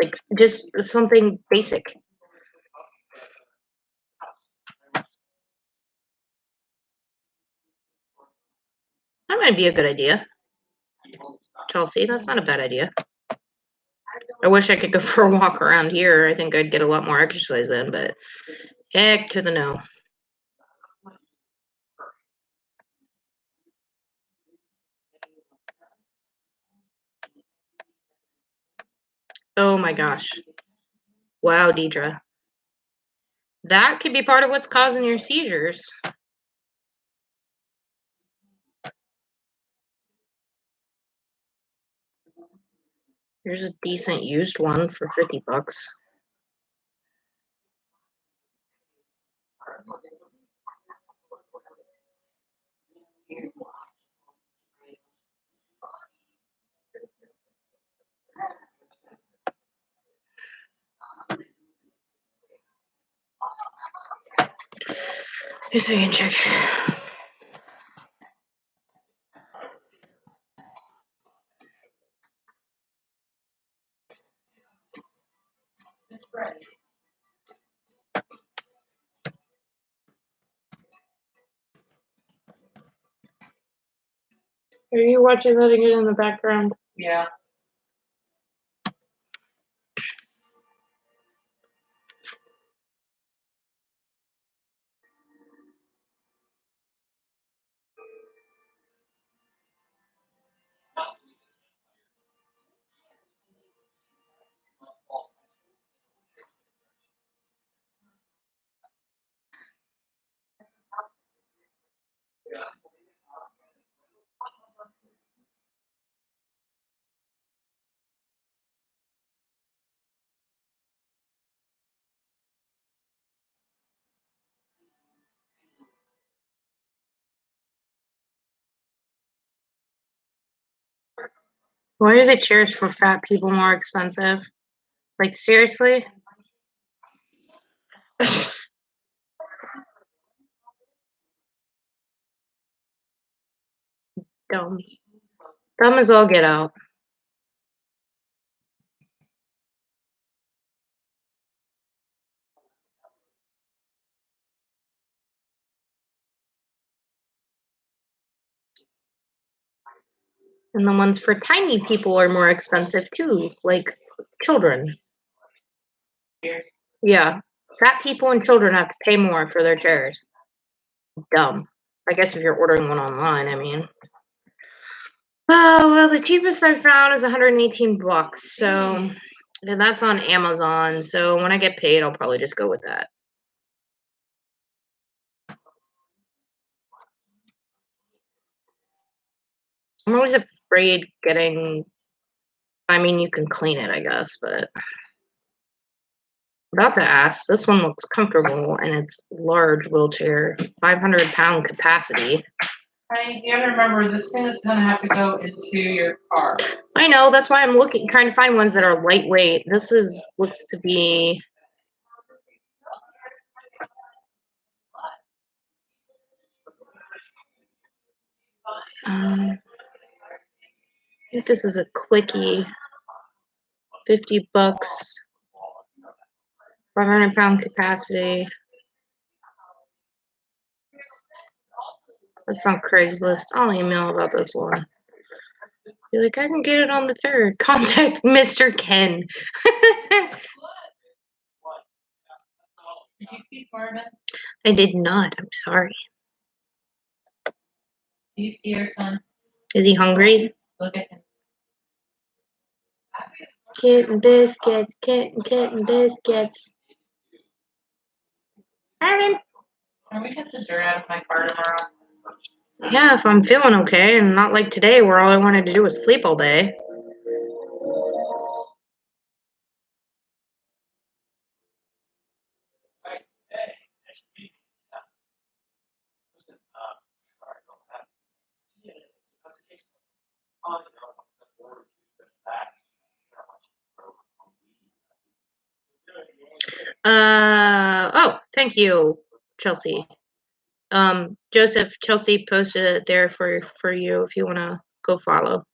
Speaker 1: Like, just something basic. That might be a good idea. Chelsea, that's not a bad idea. I wish I could go for a walk around here. I think I'd get a lot more exercise in, but heck to the no. Oh my gosh. Wow, Deidre. That could be part of what's causing your seizures. Here's a decent used one for $50. Just so you can check. Are you watching that again in the background?
Speaker 2: Yeah.
Speaker 1: Why are the chairs for fat people more expensive? Like, seriously? Dumb. Dumb as all get out. And the ones for tiny people are more expensive too, like children. Yeah. Fat people and children have to pay more for their chairs. Dumb. I guess if you're ordering one online, I mean. Oh, well, the cheapest I found is $118. So, and that's on Amazon. So when I get paid, I'll probably just go with that. I'm always afraid getting. I mean, you can clean it, I guess, but about to ask. This one looks comfortable and it's large wheelchair, 500-pound capacity.
Speaker 2: Honey, you have to remember this thing is gonna have to go into your car.
Speaker 1: I know, that's why I'm trying to find ones that are lightweight. This looks to be. I think this is a quickie. $50, 500-pound capacity. That's on Craigslist. I'll email about this one. Be like, I can get it on the 3rd. Contact Mr. Ken.
Speaker 2: Did you feed Marvin?
Speaker 1: I did not. I'm sorry.
Speaker 2: Do you see your son?
Speaker 1: Is he hungry?
Speaker 2: Look at him.
Speaker 1: Kitten biscuits, kitten biscuits. Aaron.
Speaker 2: Can we get the dirt out of my car tomorrow?
Speaker 1: Yeah, if I'm feeling okay and not like today where all I wanted to do was sleep all day. Oh, thank you, Chelsea. Joseph, Chelsea posted it there for you if you want to go follow.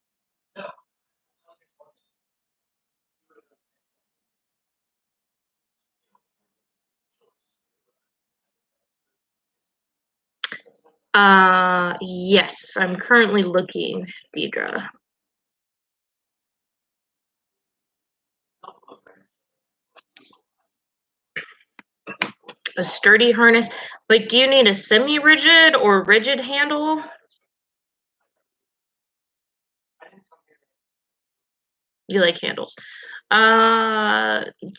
Speaker 1: Yes, I'm currently looking, Deidre. A sturdy harness. Like, do you need a semi-rigid or rigid handle? You like handles.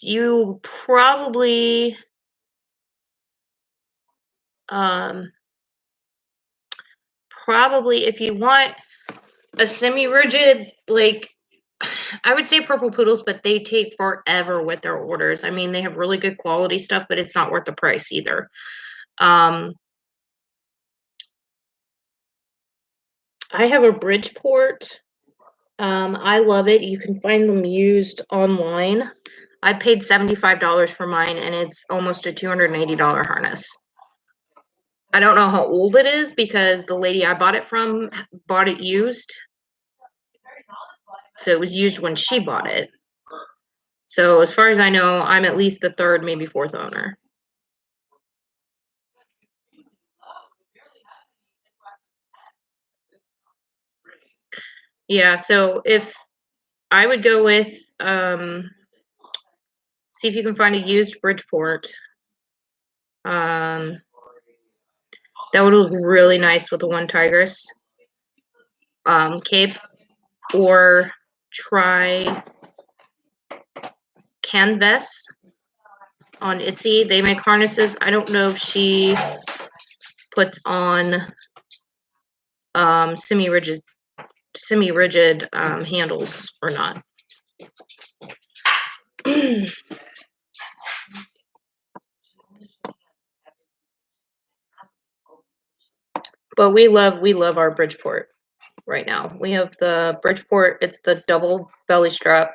Speaker 1: You probably if you want a semi-rigid, like, I would say Purple Poodles, but they take forever with their orders. I mean, they have really good quality stuff, but it's not worth the price either. I have a Bridgeport. I love it. You can find them used online. I paid $75 for mine, and it's almost a $280 harness. I don't know how old it is because the lady I bought it from bought it used. So it was used when she bought it. So as far as I know, I'm at least the third, maybe fourth owner. Yeah, so if I would go with see if you can find a used Bridgeport. That would look really nice with a one tigress cape, or try Canvas on Etsy. They make harnesses. I don't know if she puts on semi-rigid handles or not. But we love our Bridgeport right now. We have the Bridgeport. It's the double belly strap.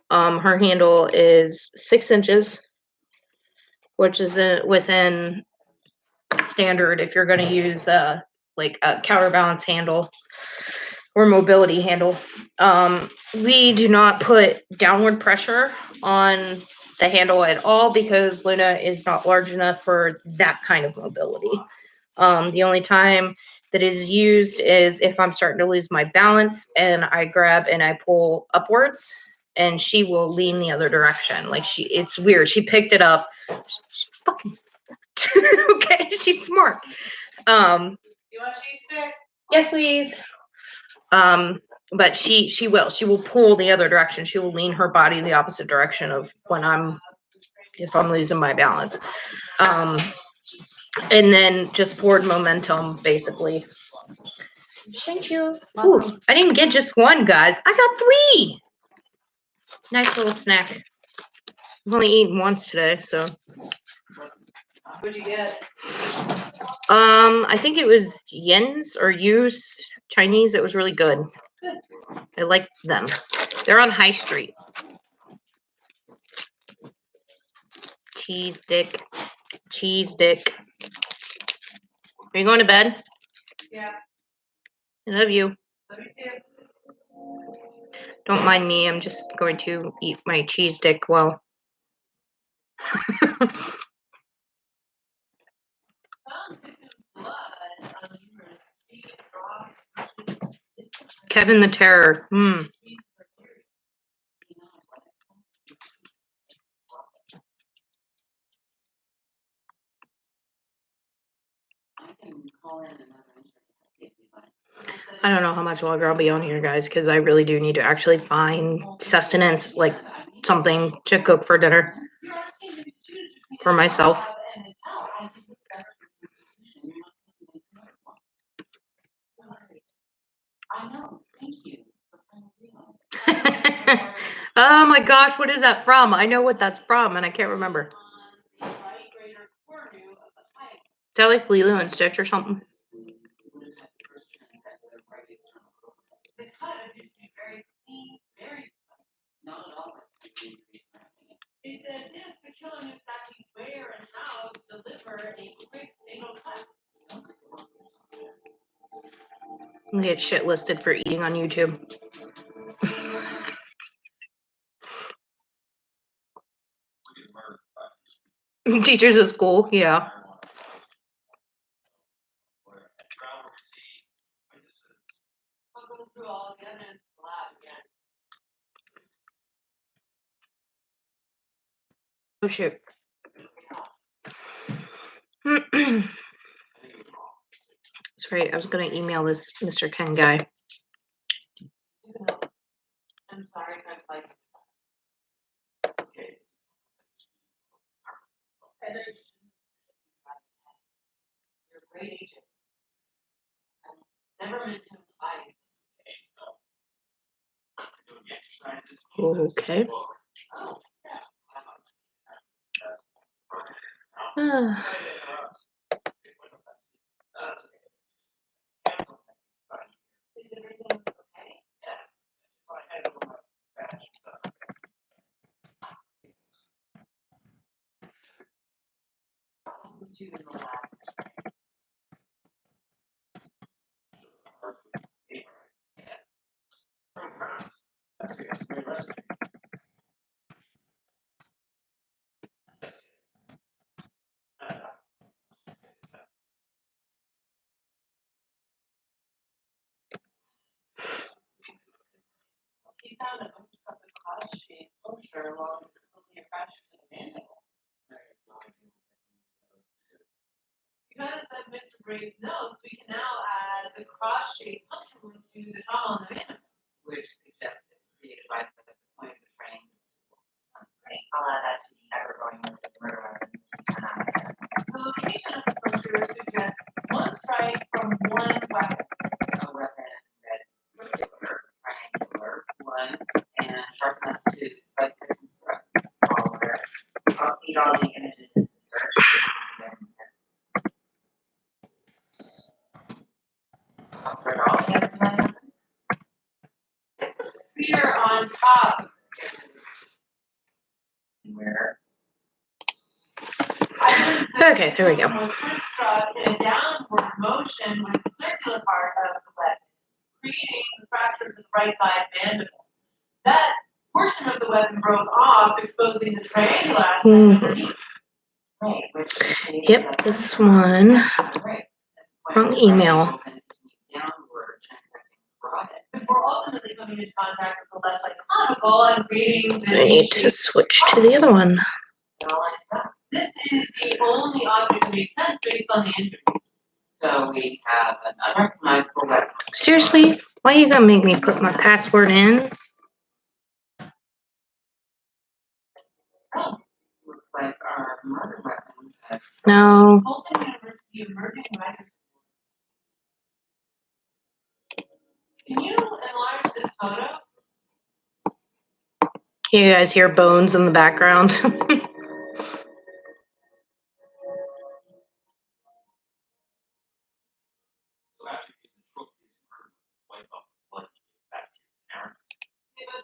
Speaker 1: Her handle is 6 inches, which is within standard if you're going to use like a counterbalance handle or mobility handle. We do not put downward pressure on the handle at all because Luna is not large enough for that kind of mobility. The only time that is used is if I'm starting to lose my balance and I grab and I pull upwards, and she will lean the other direction. Like it's weird. She picked it up. She's fucking okay, she's smart.
Speaker 2: You want cheese stick?
Speaker 1: Yes, please. But she will pull the other direction. She will lean her body the opposite direction of if I'm losing my balance. And then just forward momentum, basically. Thank you. Ooh, I didn't get just one, guys. I got 3. Nice little snack. I've only eaten once today, so.
Speaker 2: What'd you get?
Speaker 1: I think it was Yen's or Yu's Chinese. It was really good. I like them. They're on High Street. Cheese dick. Cheese dick. Are you going to bed?
Speaker 2: Yeah.
Speaker 1: I love you.
Speaker 2: Love you too.
Speaker 1: Don't mind me. I'm just going to eat my cheese dick well. Kevin the Terror. I don't know how much longer I'll be on here, guys, because I really do need to actually find sustenance, like something to cook for dinner for myself. Oh my gosh, what is that from? I know what that's from, and I can't remember. Is that like Lilo and Stitch or something? I'm gonna get shit listed for eating on YouTube. Teachers at school, yeah. Oh shoot. That's right. I was gonna email this Mr. Ken guy.
Speaker 2: I'm sorry, I was like. You're a great agent. Never meant to imply.
Speaker 1: Okay.
Speaker 2: He found a bunch of the cross shape poster along with the fashion manual. Because of Mr. Bray's notes, we can now add the cross shape function to the trauma on the manual. Which suggests it's created by the point of the frame. I'll add that to the ever-growing list of murder weapons. The location of the poster suggests one strike from one weapon. A weapon that's particular, triangular, one, and sharp enough to strike the construct. I'll feed all the images into search. I'll put all the other ones. It's a sphere on top. Where?
Speaker 1: Okay, there we go.
Speaker 2: Was first struck in a downward motion with the circular part of the weapon, creating the fractures of the right side mandible. That portion of the weapon broke off, exposing the triangular aspect underneath. Right,
Speaker 1: Yep, this one. Wrong email.
Speaker 2: Before ultimately coming into contact with the less iconical and creating
Speaker 1: I need to switch to the other one.
Speaker 2: This is the only object that makes sense based on the injuries. So we have an unrecognizable weapon.
Speaker 1: Seriously? Why are you gonna make me put my password in?
Speaker 2: Oh, looks like our murder weapons have
Speaker 1: No.
Speaker 2: Fulton University emerging weapons. Can you enlarge this photo?
Speaker 1: You guys hear bones in the background?
Speaker 2: He must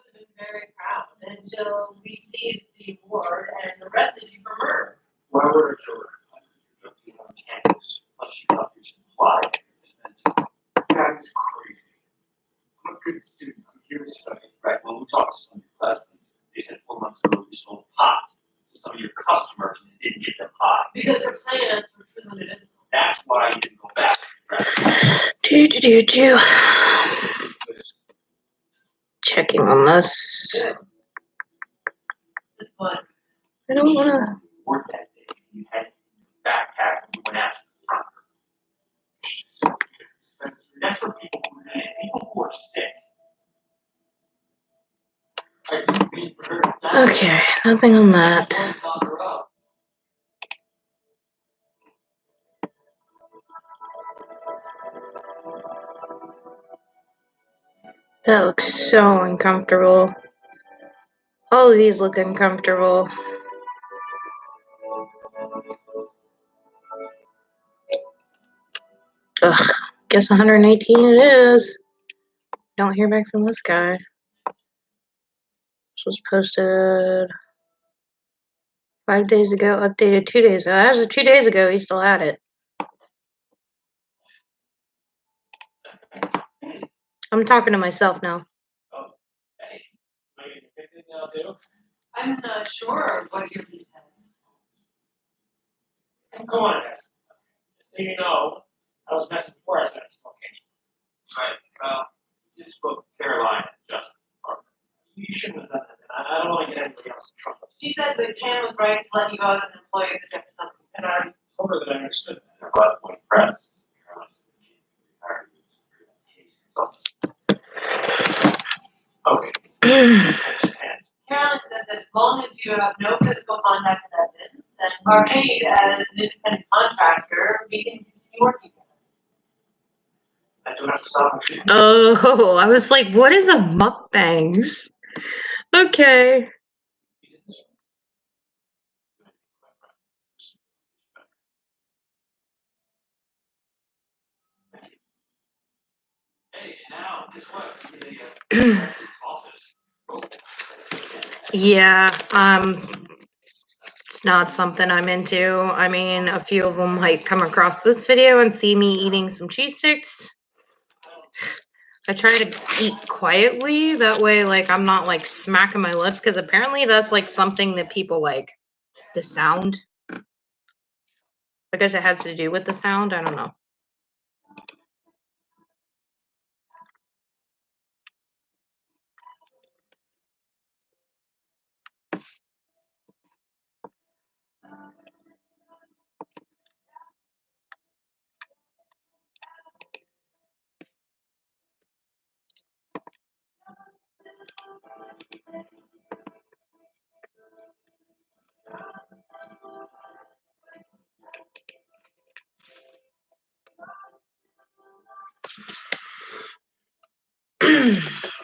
Speaker 2: have been very proud until we seized the award and arrested you for murder.
Speaker 3: Why would I kill her? On campus, plus she got you supply. That is crazy. I'm a good student. I'm here to study. Right. When we talked to some of your classmates, they said 4 months ago you sold pot to some of your customers and didn't get them high.
Speaker 2: Because her plans were truly medicinal.
Speaker 3: That's why you didn't go back.
Speaker 1: Do. Checking on this.
Speaker 2: This one.
Speaker 1: I don't wanna.
Speaker 3: Work that day. You had backpack and you went after the front. That's for people who are sick. I didn't mean for her to die.
Speaker 1: Okay, nothing on that. That looks so uncomfortable. All of these look uncomfortable. Ugh, guess 118 it is. Don't hear back from this guy. This was posted 5 days ago, updated 2 days ago. As of 2 days ago, he still had it. I'm talking to myself now.
Speaker 3: Oh, hey, maybe you pick it now too?
Speaker 2: I'm not sure what your piece
Speaker 3: Go on, guys. So you know, I was messing before I started smoking. Right, you just spoke to Caroline, just, or, you shouldn't have done that, I don't wanna get anybody else in trouble.
Speaker 2: She said the Pam was right to let you go as an employee of the Jefferson.
Speaker 3: And I told her that I understood that, but when pressed, okay.
Speaker 2: Carolyn said that as long as you have no physical contact with evidence and are paid as an independent contractor, we can continue working together.
Speaker 3: I do have to stop.
Speaker 1: Oh, I was like, what is a mukbangs? Okay.
Speaker 3: Hey, now, guess what? The office.
Speaker 1: Yeah, it's not something I'm into. I mean, a few of them might come across this video and see me eating some cheese sticks. I try to eat quietly, that way, like, I'm not, like, smacking my lips, because apparently that's, like, something that people like. The sound. I guess it has to do with the sound, I don't know.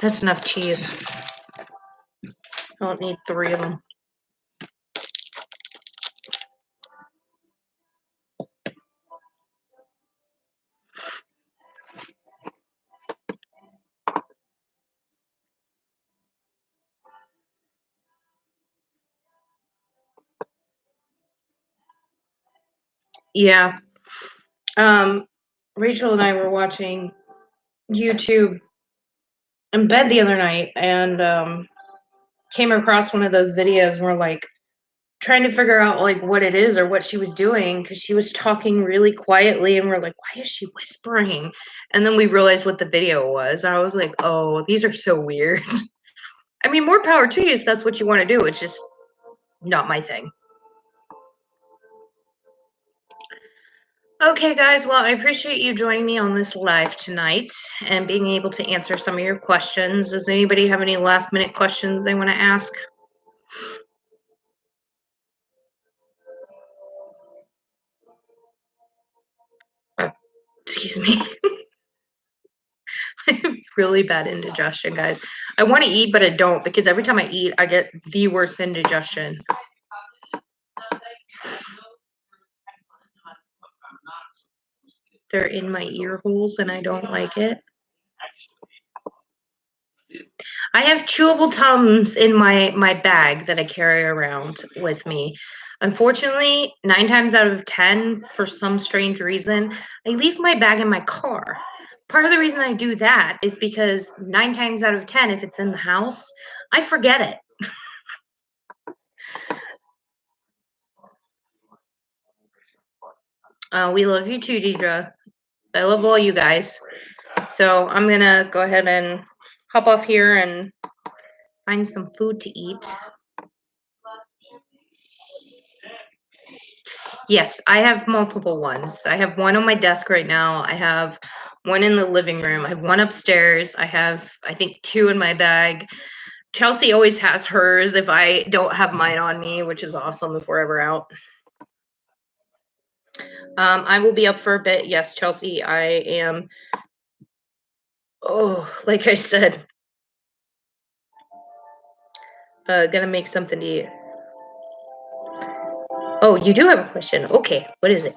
Speaker 1: That's enough cheese. I don't need 3 of them. Yeah. Rachel and I were watching YouTube in bed the other night and came across one of those videos where like trying to figure out like what it is or what she was doing because she was talking really quietly and we're like, why is she whispering? And then we realized what the video was. I was like, oh, these are so weird. I mean, more power to you if that's what you want to do. It's just not my thing. Okay, guys. Well, I appreciate you joining me on this live tonight and being able to answer some of your questions. Does anybody have any last minute questions they want to ask? Excuse me. I have really bad indigestion, guys. I want to eat, but I don't because every time I eat, I get the worst indigestion. They're in my ear holes and I don't like it. I have chewable Tums in my bag that I carry around with me. Unfortunately, 9 times out of 10, for some strange reason, I leave my bag in my car. Part of the reason I do that is because 9 times out of 10, if it's in the house, I forget it. We love you too, Deidre. I love all you guys. So I'm gonna go ahead and hop off here and find some food to eat. Yes, I have multiple ones. I have one on my desk right now. I have one in the living room. I have one upstairs. I have, I think, 2 in my bag. Chelsea always has hers if I don't have mine on me, which is awesome if we're ever out. I will be up for a bit. Yes, Chelsea, I am. Oh, like I said, gonna make something to eat. Oh, you do have a question. Okay, what is it?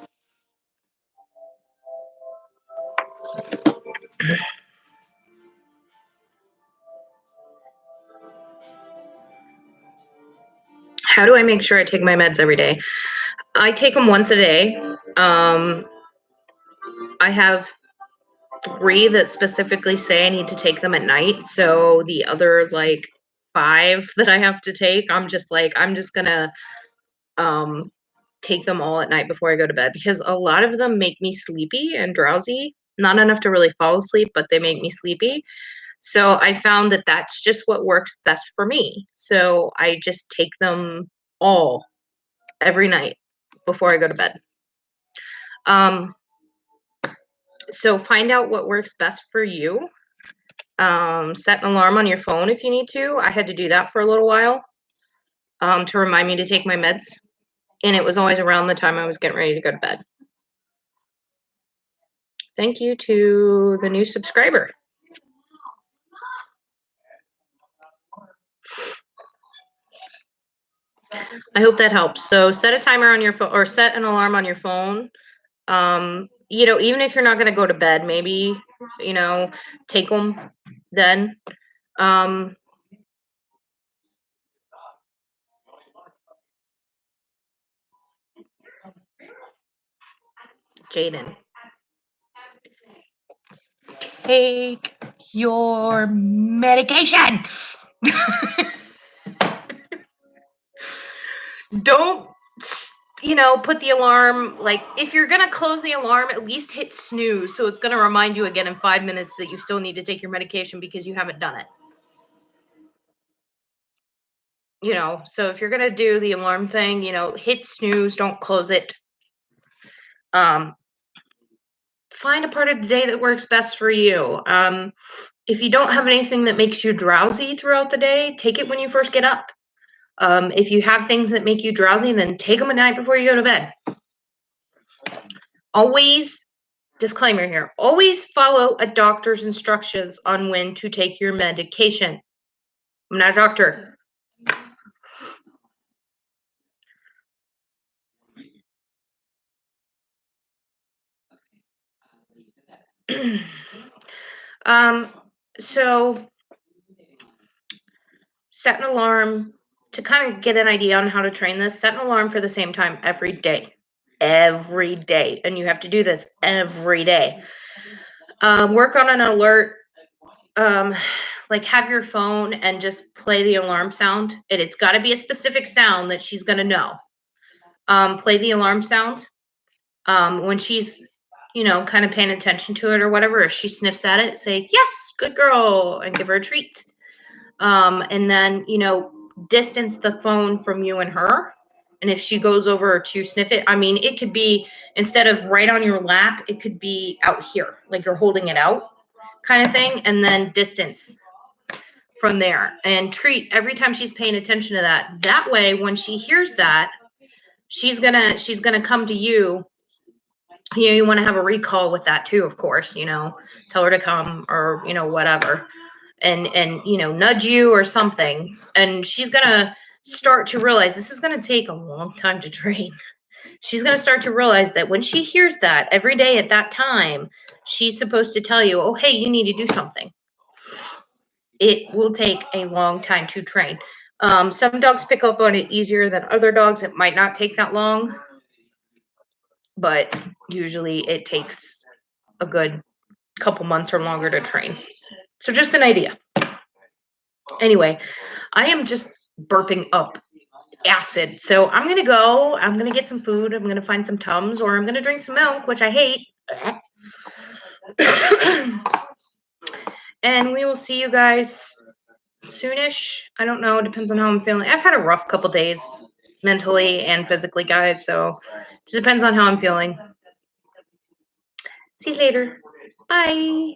Speaker 1: How do I make sure I take my meds every day? I take them once a day. I have 3 that specifically say I need to take them at night. So the other like 5 that I have to take, I'm just gonna take them all at night before I go to bed because a lot of them make me sleepy and drowsy. Not enough to really fall asleep, but they make me sleepy. So I found that that's just what works best for me. So I just take them all every night before I go to bed. So find out what works best for you. Set an alarm on your phone if you need to. I had to do that for a little while to remind me to take my meds. And it was always around the time I was getting ready to go to bed. Thank you to the new subscriber. I hope that helps. So set a timer on your phone or set an alarm on your phone. You know, even if you're not going to go to bed, maybe, you know, take them then. Jaden. Take your medication. Don't, you know, put the alarm, like, if you're going to close the alarm, at least hit snooze. So it's going to remind you again in 5 minutes that you still need to take your medication because you haven't done it. You know, so if you're going to do the alarm thing, you know, hit snooze, don't close it. Find a part of the day that works best for you. If you don't have anything that makes you drowsy throughout the day, take it when you first get up. If you have things that make you drowsy, then take them at night before you go to bed. Always, disclaimer here, always follow a doctor's instructions on when to take your medication. I'm not a doctor. So set an alarm to kind of get an idea on how to train this. Set an alarm for the same time every day. Every day. And you have to do this every day. Work on an alert. Like have your phone and just play the alarm sound. And it's got to be a specific sound that she's going to know. Play the alarm sound. When she's, you know, kind of paying attention to it or whatever, if she sniffs at it, say, yes, good girl, and give her a treat. And then, you know, distance the phone from you and her. And if she goes over to sniff it, I mean, it could be instead of right on your lap, it could be out here, like you're holding it out kind of thing. And then distance from there and treat every time she's paying attention to that. That way, when she hears that, she's gonna come to you. You know, you want to have a recall with that too, of course, you know, tell her to come or, you know, whatever. And you know, nudge you or something. And she's gonna start to realize this is gonna take a long time to train. She's gonna start to realize that when she hears that every day at that time, she's supposed to tell you, oh, hey, you need to do something. It will take a long time to train. Some dogs pick up on it easier than other dogs. It might not take that long, but usually it takes a good couple months or longer to train. So just an idea. Anyway, I am just burping up acid. So I'm going to go. I'm going to get some food. I'm going to find some Tums or I'm going to drink some milk, which I hate. And we will see you guys soonish. I don't know. It depends on how I'm feeling. I've had a rough couple days mentally and physically, guys. So it just depends on how I'm feeling. See you later. Bye.